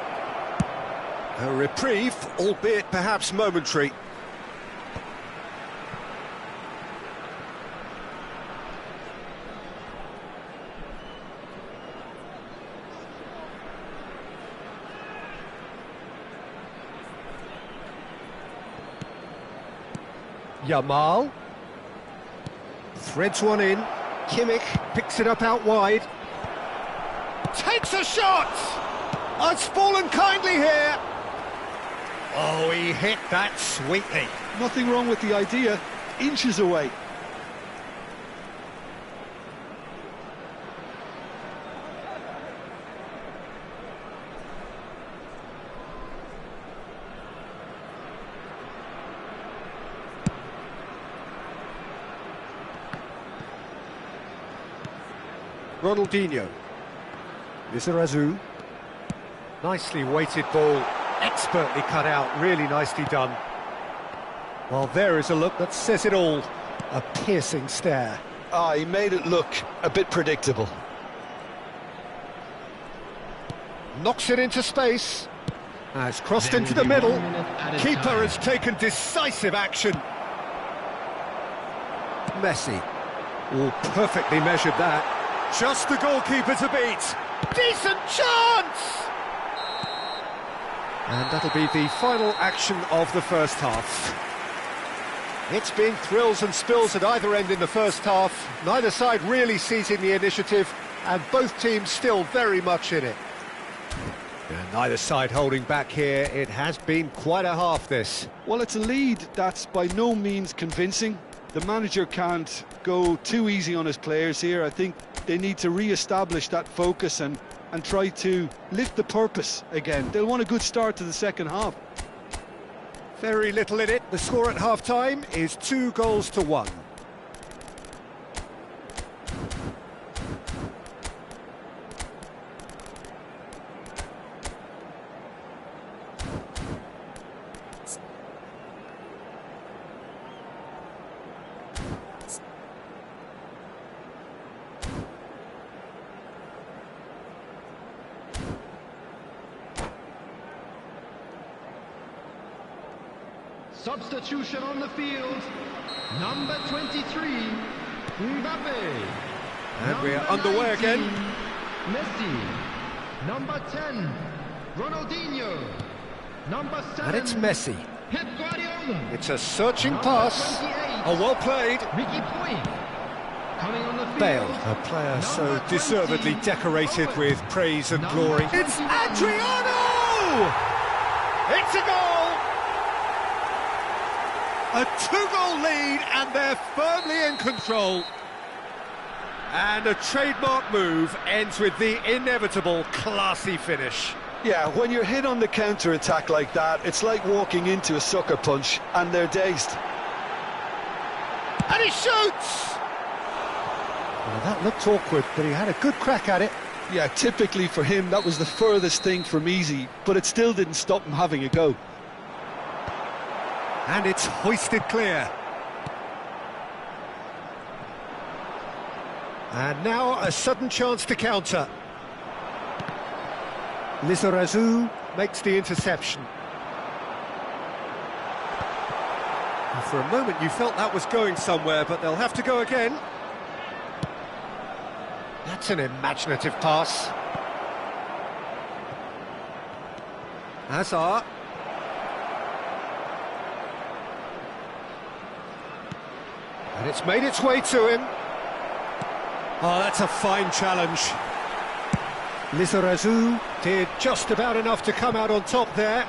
A reprieve, albeit perhaps momentary. Yamal threads one in. Kimmich picks it up out wide. Takes a shot! Oh, it's fallen kindly here. Oh, he hit that sweetly. Nothing wrong with the idea. Inches away. Ronaldinho. Lizarazu. Nicely weighted ball, expertly cut out, really nicely done. Well, there is a look that says it all. A piercing stare. Ah, he made it look a bit predictable. Knocks it into space. Has crossed into the middle. Keeper has taken decisive action. Messi. Oh, perfectly measured that. Just the goalkeeper to beat. Decent chance! And that'll be the final action of the first half. It's been thrills and spills at either end in the first half. Neither side really seizing the initiative, and both teams still very much in it. And neither side holding back here. It has been quite a half, this. Well, it's a lead that's by no means convincing. The manager can't go too easy on his players here. I think they need to re-establish that focus and try to lift the purpose again. They'll want a good start to the second half. Very little in it. The score at half-time is 2-1. Substitution on the field, number 23, Mbappe. And we are Number underway 19, again. Messi. Number 10, Ronaldinho. Number 7, And it's Messi. Pep Guardiola. It's a searching Number pass. 28, Oh, well played. Ricky Puig. Coming on the field, Bale, a player so number 20, deservedly decorated Owen. with praise and Number glory. It's 21, Adriano! It's a goal! A 2-goal lead, and they're firmly in control. And a trademark move ends with the inevitable classy finish. Yeah, when you're hit on the counter-attack like that, it's like walking into a sucker punch, and they're dazed. And he shoots! Well, that looked awkward, but he had a good crack at it. Yeah, typically for him, that was the furthest thing from easy, but it still didn't stop him having a go. And it's hoisted clear. And now a sudden chance to counter. Lizarazu makes the interception. And for a moment you felt that was going somewhere, but they'll have to go again. That's an imaginative pass. Hazard. And it's made its way to him. Oh, that's a fine challenge. Lizarazu did just about enough to come out on top there.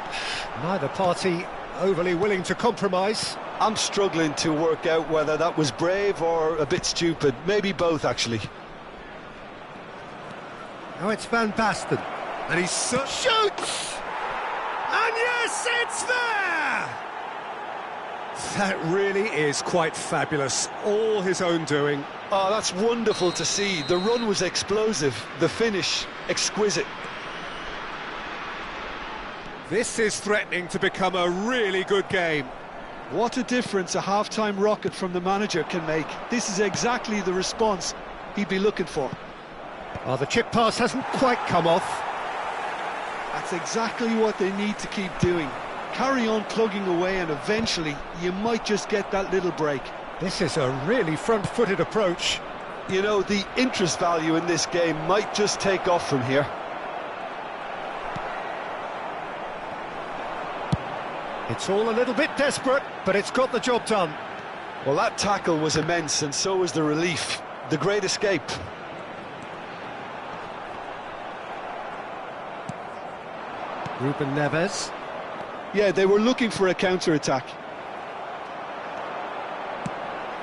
Neither party overly willing to compromise. I'm struggling to work out whether that was brave or a bit stupid. Maybe both, actually. Now it's Van Basten. And he shoots! And yes, it's there! That really is quite fabulous. All his own doing. Oh, that's wonderful to see. The run was explosive, the finish exquisite. This is threatening to become a really good game. What a difference a half-time rocket from the manager can make. This is exactly the response he'd be looking for. Oh, the chip pass hasn't quite come off. That's exactly what they need to keep doing. Carry on plugging away and eventually you might just get that little break. This is a really front-footed approach. You know, the interest value in this game might just take off from here. It's all a little bit desperate, but it's got the job done. Well, that tackle was immense, and so was the relief. The great escape. Ruben Neves. Yeah, they were looking for a counter-attack.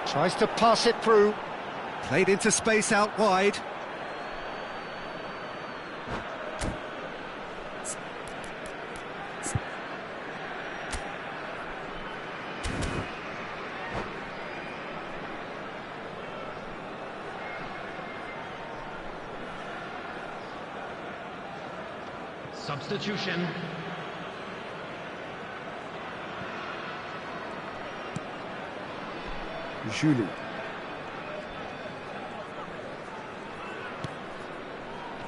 Tries to pass it through. Played into space out wide. Substitution. Julie.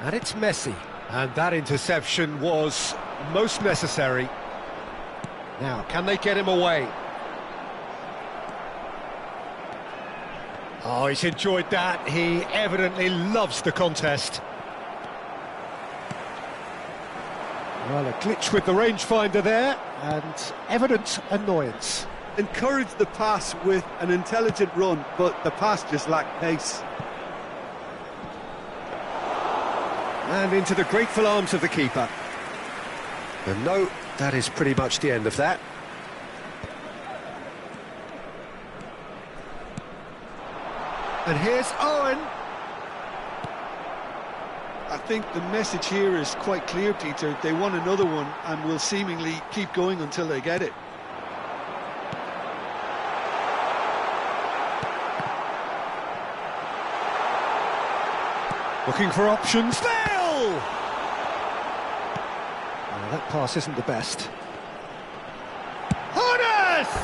And it's Messi. And that interception was most necessary. Now, can they get him away? Oh, he's enjoyed that. He evidently loves the contest. Well, a glitch with the rangefinder there, and evident annoyance. Encouraged the pass with an intelligent run, but the pass just lacked pace. And into the grateful arms of the keeper. And no, that is pretty much the end of that. And here's Owen. I think the message here is quite clear, Peter. They want another one and will seemingly keep going until they get it. Looking for options. Fail! Oh, that pass isn't the best. Horace!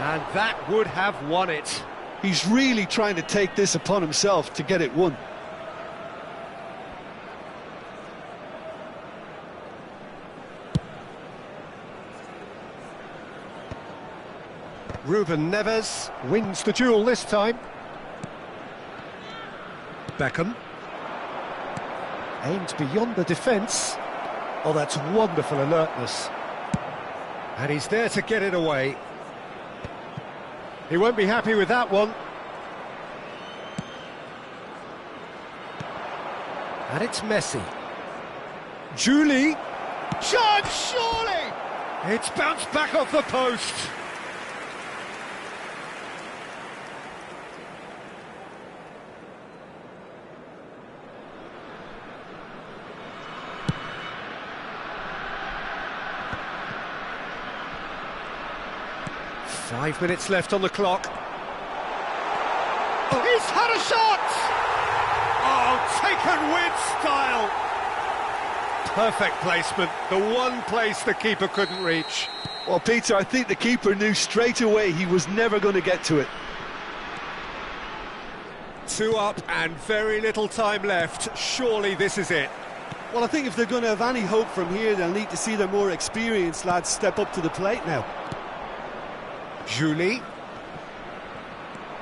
And that would have won it. He's really trying to take this upon himself to get it won. Ruben Neves wins the duel this time. Beckham. Aimed beyond the defence. Oh, that's wonderful alertness. And he's there to get it away. He won't be happy with that one. And it's Messi. Julie. Chance, surely! It's bounced back off the post. Five minutes left on the clock. Oh, he's had a shot! Oh, taken with style. Perfect placement, the one place the keeper couldn't reach. Well, Peter, I think the keeper knew straight away he was never going to get to it. 2 up and very little time left. Surely this is it. Well, I think if they're going to have any hope from here, they'll need to see their more experienced lads step up to the plate now. Julie.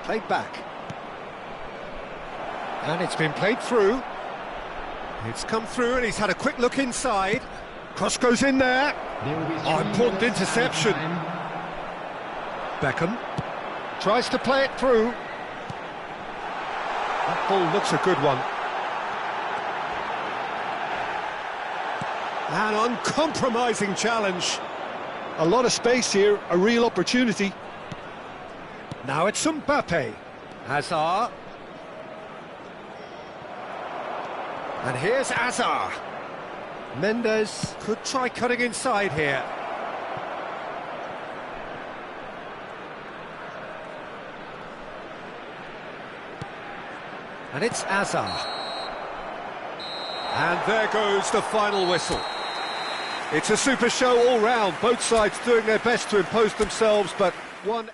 Played back. And it's been played through. It's come through and he's had a quick look inside. Cross goes in there. Oh, important interception. Beckham. Tries to play it through. That ball looks a good one. An uncompromising challenge. A lot of space here, a real opportunity. Now it's Mbappe. Hazard. And here's Hazard. Mendes could try cutting inside here. And it's Hazard. And there goes the final whistle. It's a super show all round, both sides doing their best to impose themselves, but one...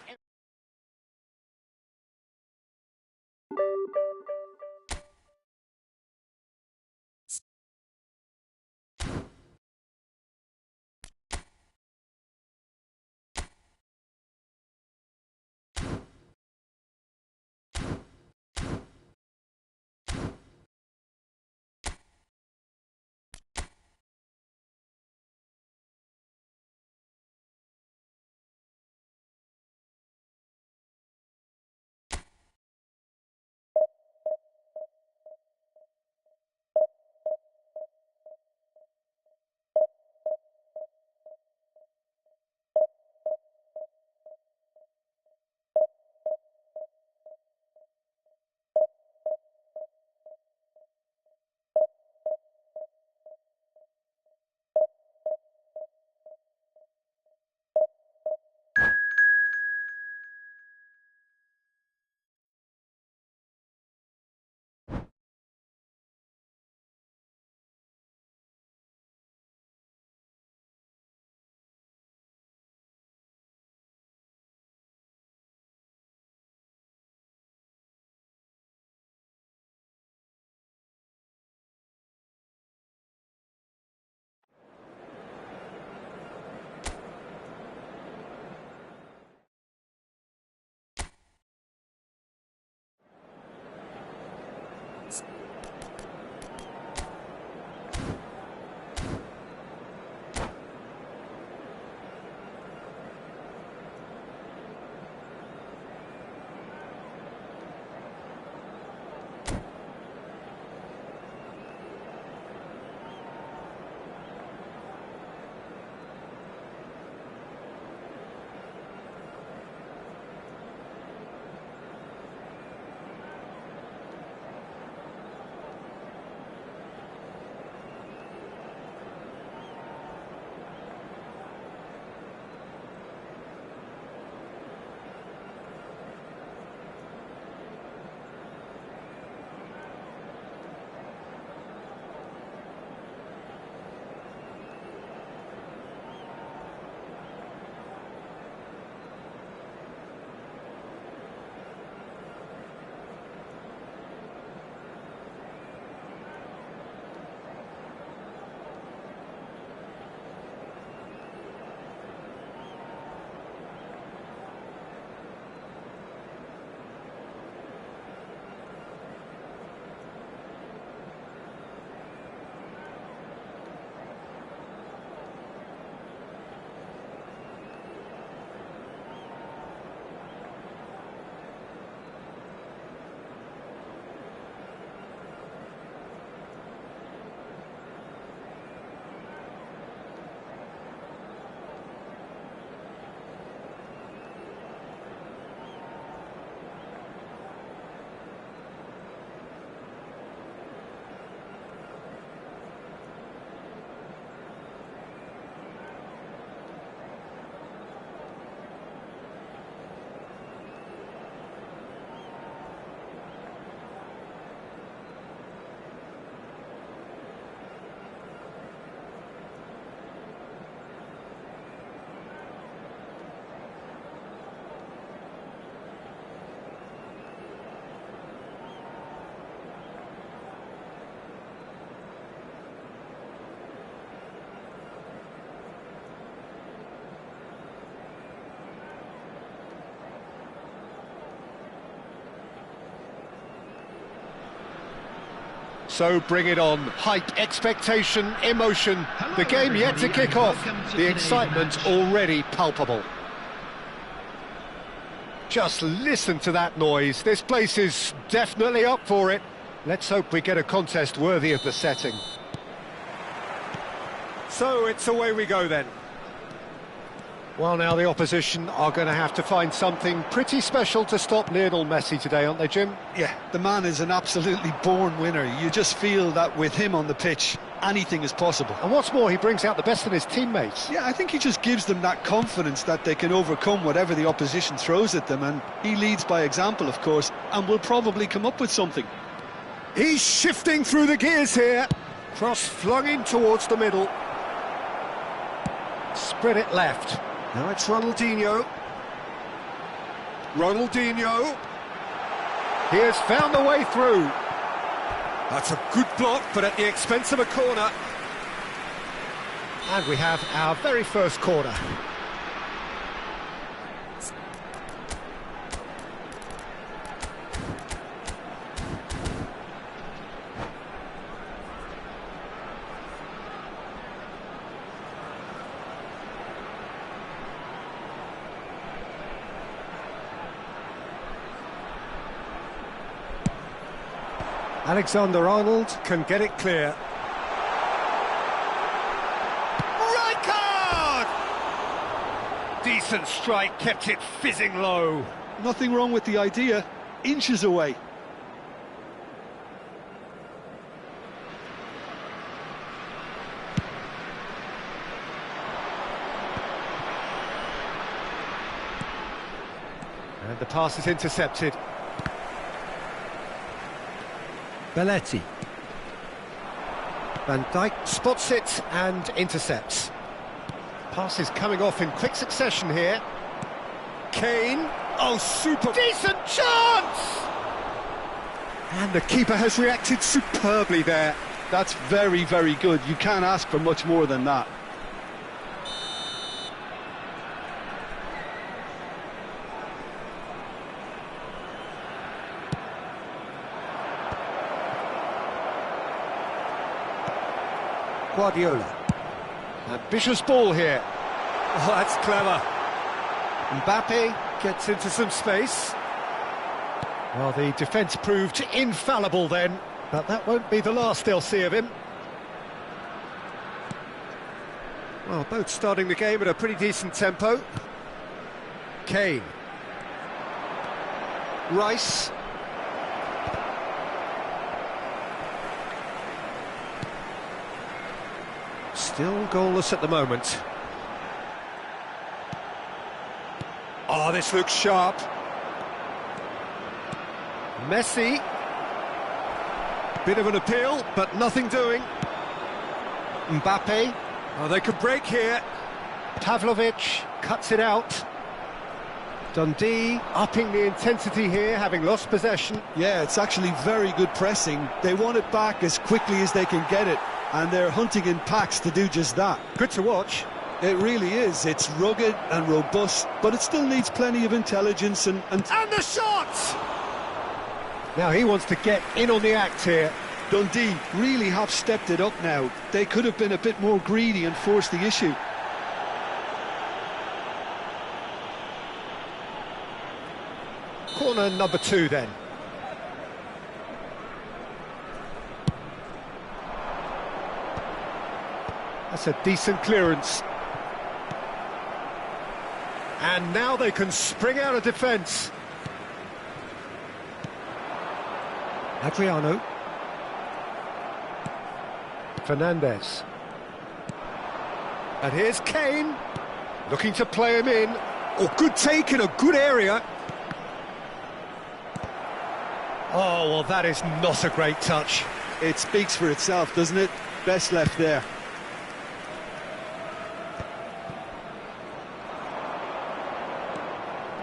So bring it on. Hype, expectation, emotion. The game yet to kick off. The excitement already palpable. Just listen to that noise. This place is definitely up for it. Let's hope we get a contest worthy of the setting. So it's away we go then. Well, now the opposition are going to have to find something pretty special to stop Lionel Messi today, aren't they, Jim? Yeah, the man is an absolutely born winner. You just feel that with him on the pitch, anything is possible. And what's more, he brings out the best in his teammates. Yeah, I think he just gives them that confidence that they can overcome whatever the opposition throws at them, and he leads by example, of course, and will probably come up with something. He's shifting through the gears here. Cross flung in towards the middle. Spread it left. Now it's Ronaldinho. Ronaldinho. He has found a way through. That's a good block, but at the expense of a corner. And we have our very first corner. Alexander-Arnold can get it clear. Rijkaard! Decent strike, kept it fizzing low. Nothing wrong with the idea. Inches away. And the pass is intercepted. Belletti. Van Dijk spots it and intercepts. Pass is coming off in quick succession here. Kane. Oh, super. Decent chance! And the keeper has reacted superbly there. That's very, very good. You can't ask for much more than that. Guardiola. Ambitious ball here. Oh, that's clever. Mbappe gets into some space. Well, the defence proved infallible then, but that won't be the last they'll see of him. Well, both starting the game at a pretty decent tempo. Kane. Rice. Still goalless at the moment. Oh, this looks sharp. Messi. Bit of an appeal, but nothing doing. Mbappe. Oh, they could break here. Pavlovic cuts it out. Dundee upping the intensity here, having lost possession. Yeah, it's actually very good pressing. They want it back as quickly as they can get it, and they're hunting in packs to do just that. Good to watch. It really is. It's rugged and robust, but it still needs plenty of intelligence and the shot! Now he wants to get in on the act here. Dundee really have stepped it up now. They could have been a bit more greedy and forced the issue. Corner number 2 then. That's a decent clearance. And now they can spring out of defence. Adriano. Fernandes. And here's Kane, looking to play him in. Oh, good take in a good area. Oh, well, that is not a great touch. It speaks for itself, doesn't it? Best left there.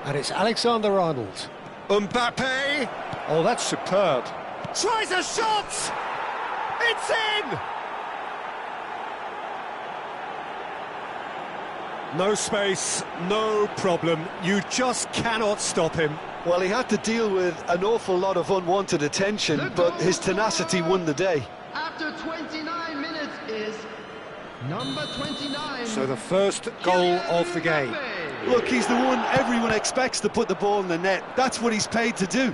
And it's Alexander-Arnold. Mbappe! Oh, that's superb. Tries a shot! It's in! No space, no problem. You just cannot stop him. Well, he had to deal with an awful lot of unwanted attention, but his tenacity won the day. After 29 minutes is number 29. So the first goal of the game. Look, he's the one everyone expects to put the ball in the net. That's what he's paid to do.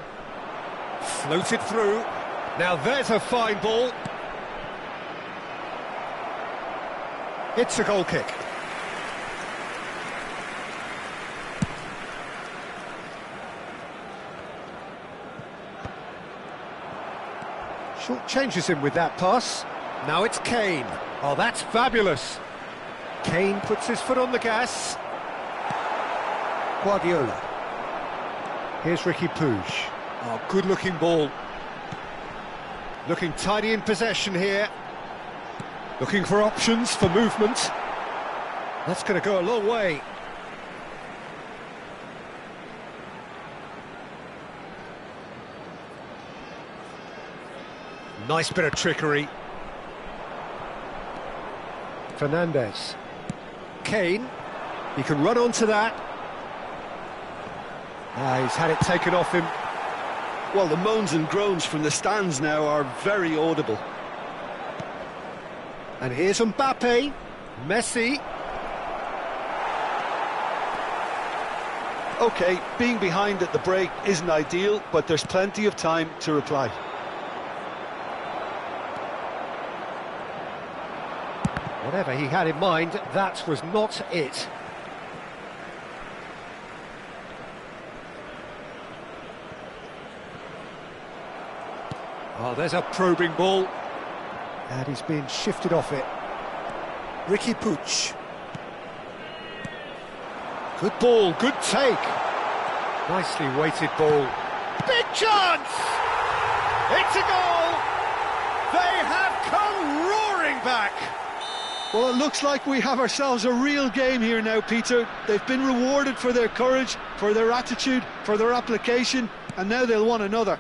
Floated through. Now there's a fine ball. It's a goal kick. Short changes him with that pass. Now it's Kane. Oh, that's fabulous. Kane puts his foot on the gas. Guardiola. Here's Ricky Puig. Oh, good-looking ball. Looking tidy in possession here. Looking for options for movement. That's going to go a long way. Nice bit of trickery. Fernandes. Kane. He can run onto that. He's had it taken off him. Well, the moans and groans from the stands now are very audible. And here's Mbappe. Messi. OK, being behind at the break isn't ideal, but there's plenty of time to reply. Whatever he had in mind, that was not it. Oh, there's a probing ball. And he's being shifted off it. Ricky Puig. Good ball, good take. Nicely weighted ball. Big chance! It's a goal! They have come roaring back! Well, it looks like we have ourselves a real game here now, Peter. They've been rewarded for their courage, for their attitude, for their application, and now they'll want another.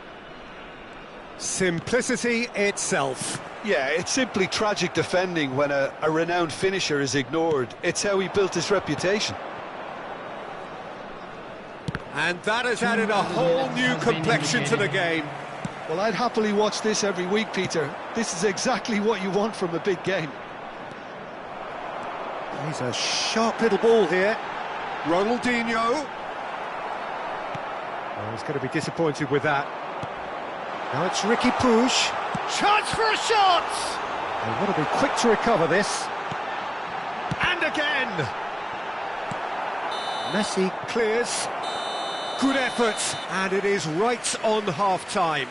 Simplicity itself. Yeah, it's simply tragic defending when a renowned finisher is ignored. It's how he built his reputation. And that has added a whole new complexion to the game. Well, I'd happily watch this every week, Peter. This is exactly what you want from a big game. He's a sharp little ball here. Ronaldinho. Oh, he's going to be disappointed with that. Now it's Ricky Puig. Chance for a shot! They want to be quick to recover this. And again! Messi clears. Good effort, and it is right on half-time.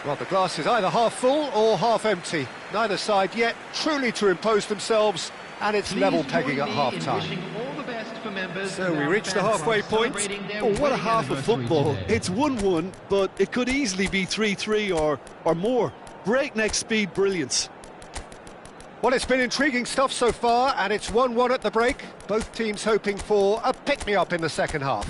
Well, the glass is either half full or half empty. Neither side yet truly to impose themselves, and it's level pegging at half-time. So we reach the halfway point. Oh, what a half of football. It's 1-1, but it could easily be 3-3 or more. Breakneck speed brilliance. Well, it's been intriguing stuff so far, and it's 1-1 at the break. Both teams hoping for a pick-me-up in the second half.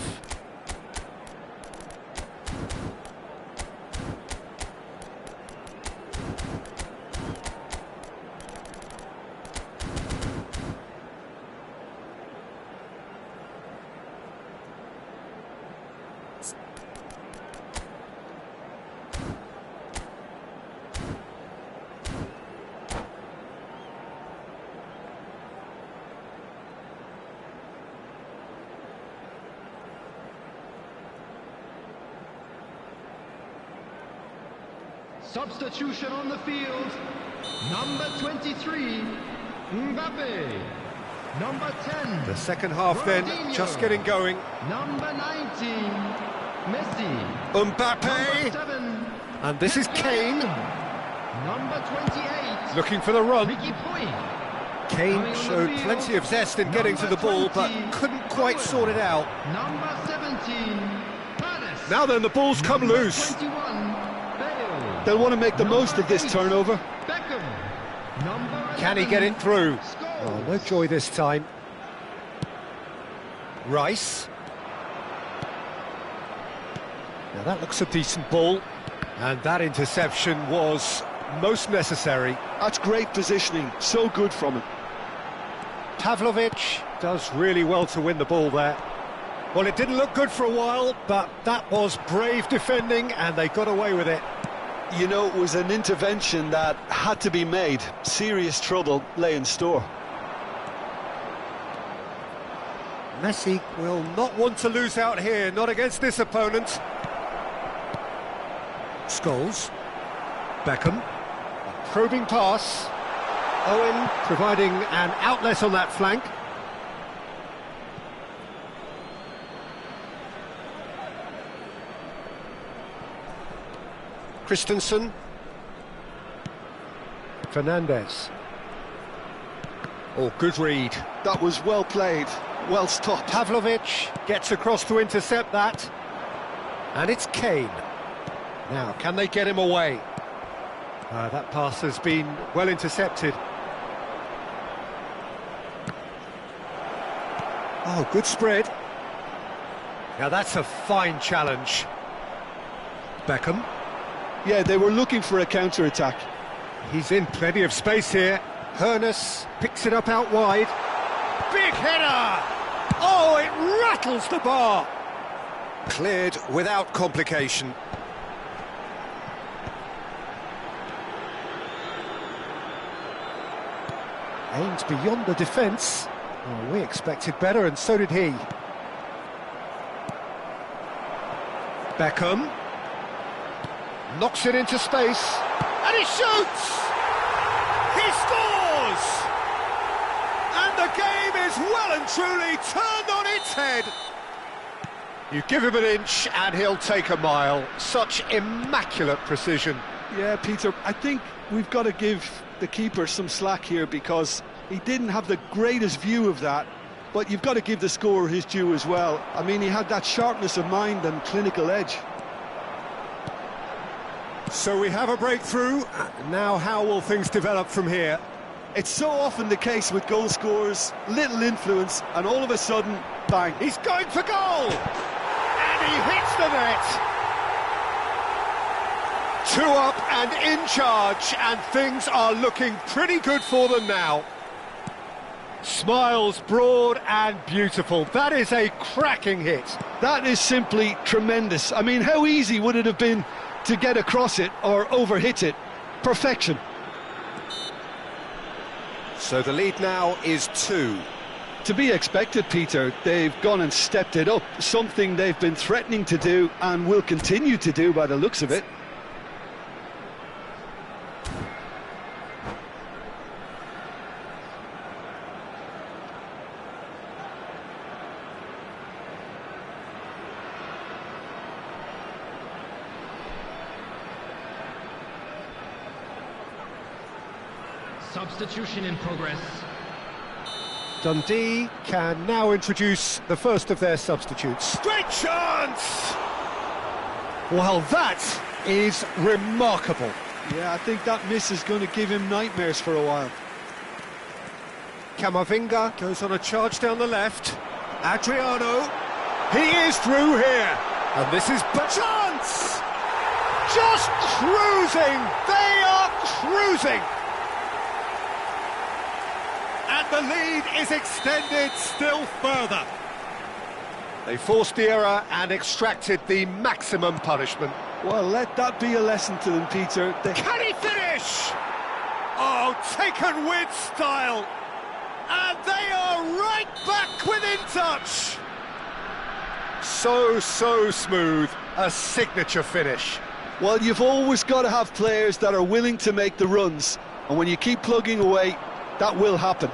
Substitution on the field. Number 23, Mbappe. Number 10. The second half then, just getting going. Number 19, Messi. Mbappe. Number 7. And this is Kane. Number 28. Looking for the run. Ricky Puig. Kane showed plenty of zest in getting to the ball, but couldn't quite sort it out. Number 17, Paris. Now then, the ball's come Number loose. 21, Bale. They'll want to make the most of this turnover. Beckham. Number Can he 11, get it through? Scholes. Oh, no joy this time. Rice. Now that looks a decent ball. And that interception was most necessary. That's great positioning, so good from him. Pavlovic does really well to win the ball there. Well, it didn't look good for a while, but that was brave defending, and they got away with it. You know, it was an intervention that had to be made. Serious trouble lay in store. Messi will not want to lose out here, not against this opponent. Scholes. Beckham. A probing pass. Owen providing an outlet on that flank. Christensen. Fernandez. Oh, good read. That was well played, well stopped. Pavlovic gets across to intercept that. And it's Kane. Now, can they get him away? That pass has been well intercepted. Oh, good spread. Now that's a fine challenge. Beckham. Yeah, they were looking for a counter-attack. He's in plenty of space here. Hoeneß picks it up out wide. Big header! Oh, it rattles the bar! Cleared without complication. Aims beyond the defence. Oh, we expected better, and so did he. Beckham. Knocks it into space. And he shoots! He scores! And the game is well and truly turned on its head. You give him an inch and he'll take a mile. Such immaculate precision. Yeah, Peter, I think we've got to give the keeper some slack here because he didn't have the greatest view of that, but you've got to give the scorer his due as well. I mean, he had that sharpness of mind and clinical edge. So we have a breakthrough. Now how will things develop from here? It's so often the case with goal scorers, little influence, and all of a sudden, bang. He's going for goal! And he hits the net! 2 up and in charge, and things are looking pretty good for them now. Smiles broad and beautiful. That is a cracking hit. That is simply tremendous. I mean, how easy would it have been to get across it or overhit it? Perfection. So the lead now is 2. To be expected, Peter. They've gone and stepped it up, something they've been threatening to do and will continue to do by the looks of it. Substitution in progress. Dundee can now introduce the first of their substitutes. Great chance! Well, that is remarkable. Yeah, I think that miss is going to give him nightmares for a while. Camavinga goes on a charge down the left. Adriano, he is through here. And this is chance! Just cruising! They are cruising! And the lead is extended still further. They forced the error and extracted the maximum punishment. Well, let that be a lesson to them, Peter. Can he finish? Oh, taken with style. And they are right back within touch. So smooth. A signature finish. Well, you've always got to have players that are willing to make the runs. And when you keep plugging away, that will happen.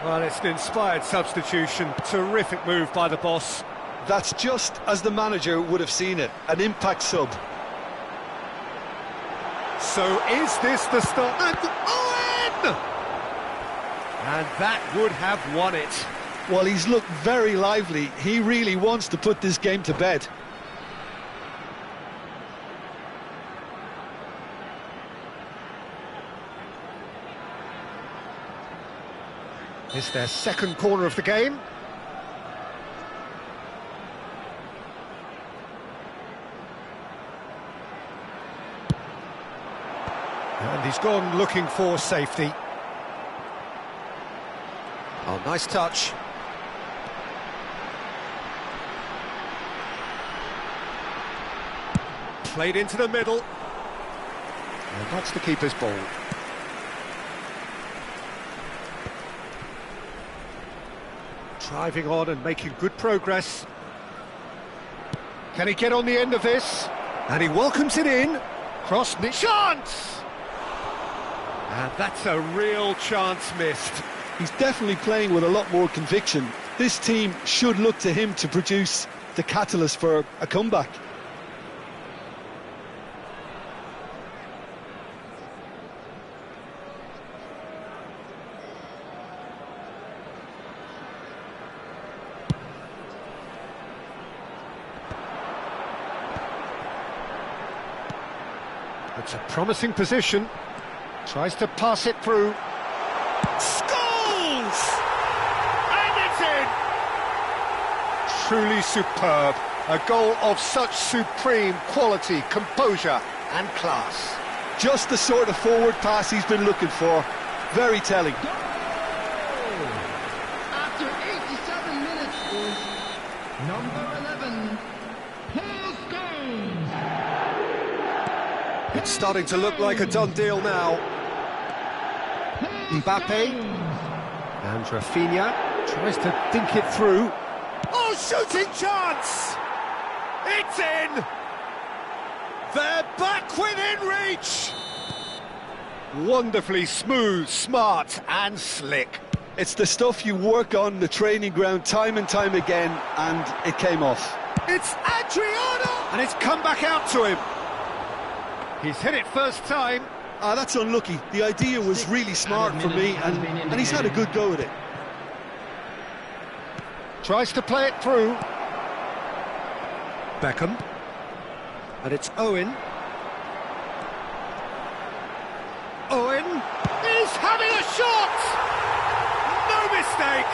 Well, it's an inspired substitution. Terrific move by the boss. That's just as the manager would have seen it. An impact sub. So is this the start? And Owen! And that would have won it. Well, he's looked very lively. He really wants to put this game to bed. It's their second corner of the game. And he's gone looking for safety. Oh, nice touch. Played into the middle. And that's the keeper's ball. Driving on and making good progress. Can he get on the end of this? And he welcomes it in. Cross, chance! And that's a real chance missed. He's definitely playing with a lot more conviction. This team should look to him to produce the catalyst for a comeback. It's a promising position. Tries to pass it through. Scores! And it's in! Truly superb. A goal of such supreme quality, composure and class. Just the sort of forward pass he's been looking for. Very telling. After 87 minutes is number 11, Paul Scholes. It's starting to look like a done deal now. Mbappe. And Rafinha tries to dink it through. Oh, shooting chance! It's in! They're back within reach! Wonderfully smooth, smart and slick. It's the stuff you work on the training ground time and time again, and it came off. It's Adriano! And it's come back out to him. He's hit it first time. Ah, that's unlucky. The idea was really smart from me, and he's had a good go at it. Tries to play it through. Beckham. And it's Owen. Owen is having a shot! No mistake!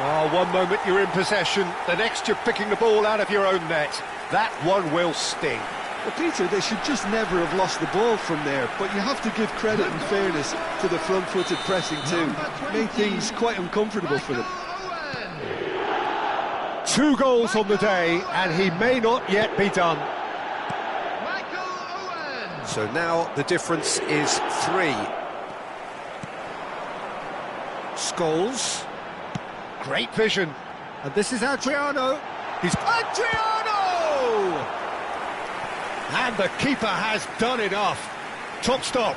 Oh, one moment you're in possession, the next you're picking the ball out of your own net. That one will sting. Well, Peter, they should just never have lost the ball from there, but you have to give credit and fairness to the front-footed pressing too. Made things quite uncomfortable for them. 2 goals on the day, and he may not yet be done. So now the difference is 3. Scholes. Great vision. And this is Adriano. He's Adriano! And the keeper has done enough. Top stop.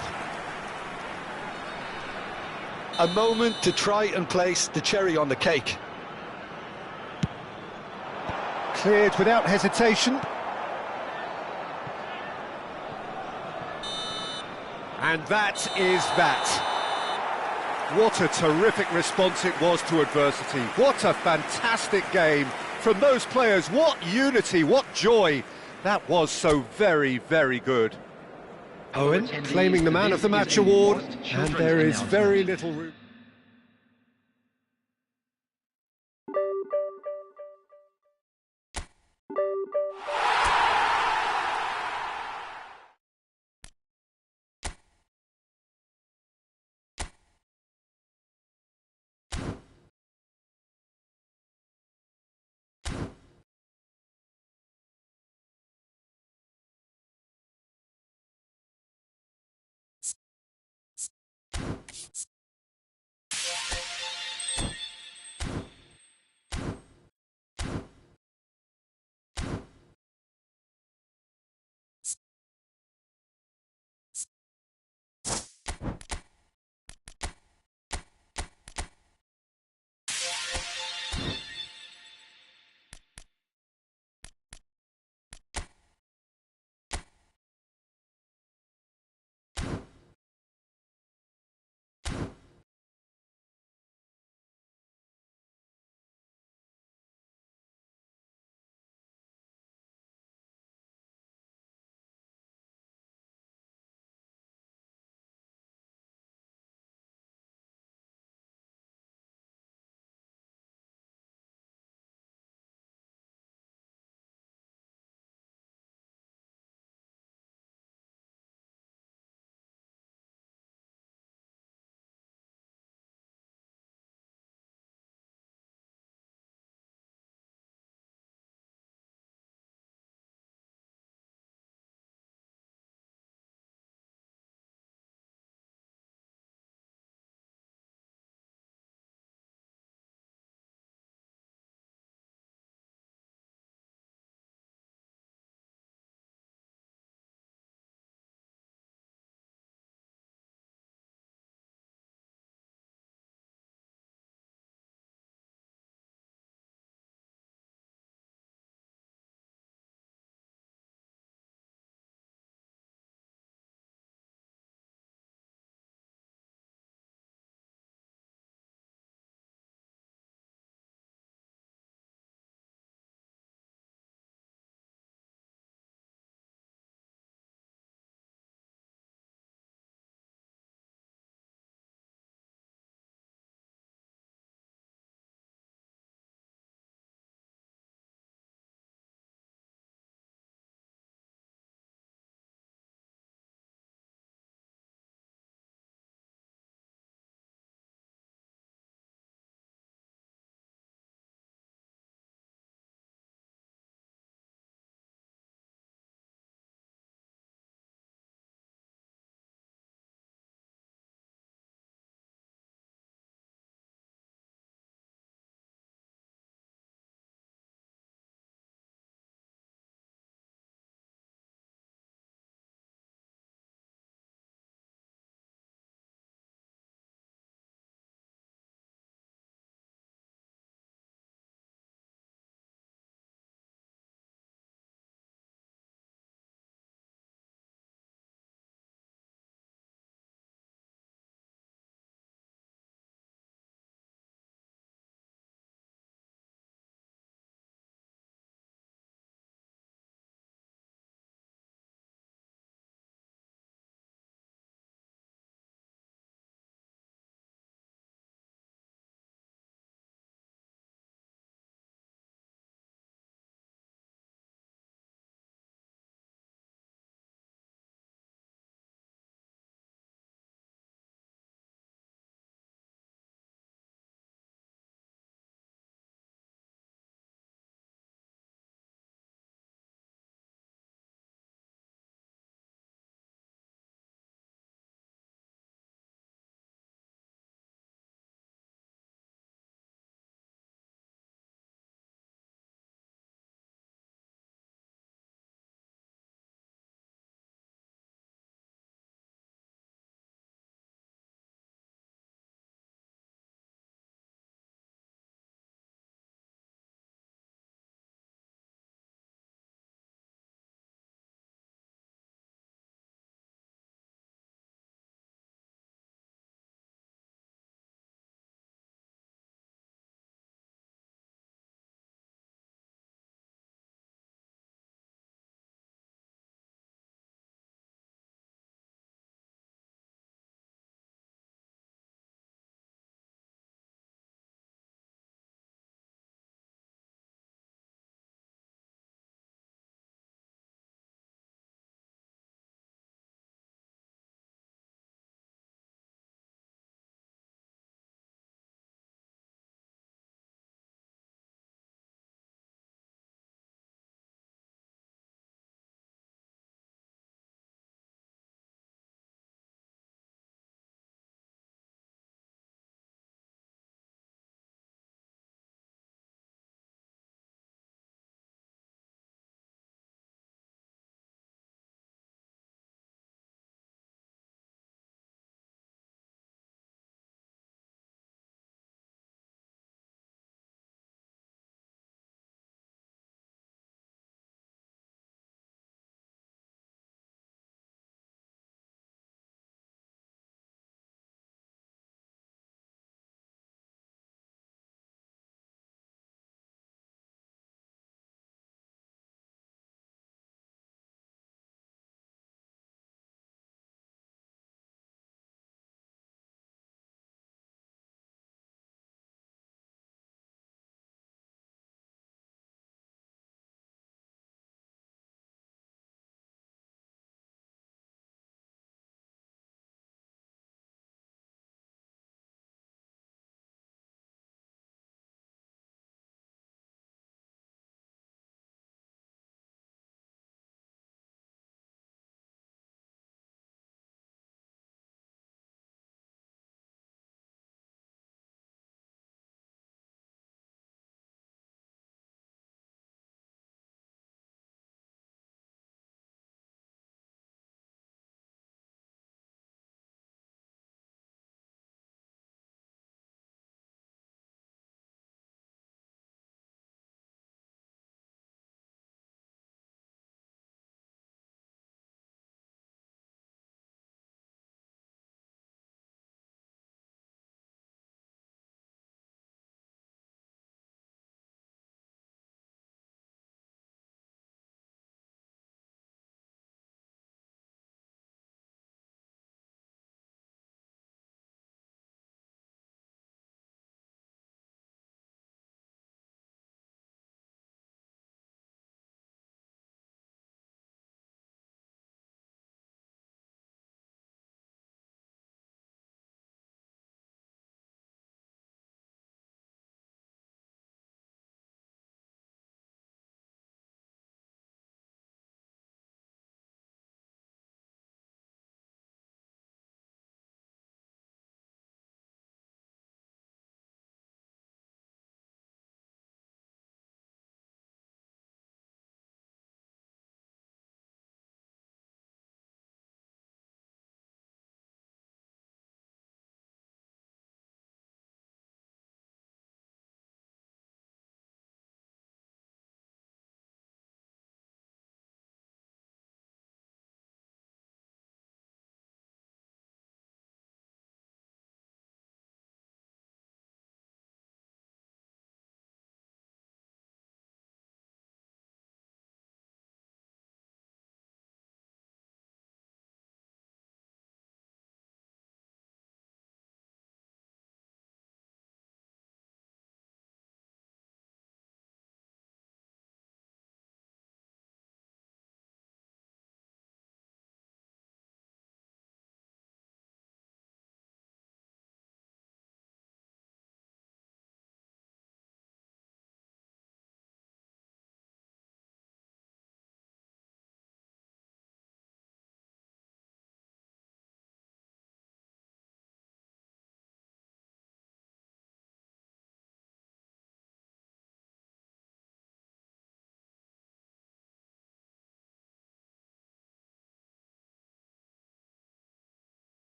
A moment to try and place the cherry on the cake. Cleared without hesitation. And that is that. What a terrific response it was to adversity. What a fantastic game from those players. What unity, what joy. That was so very, very good. Owen claiming the Man of the Match award, and there is very little room.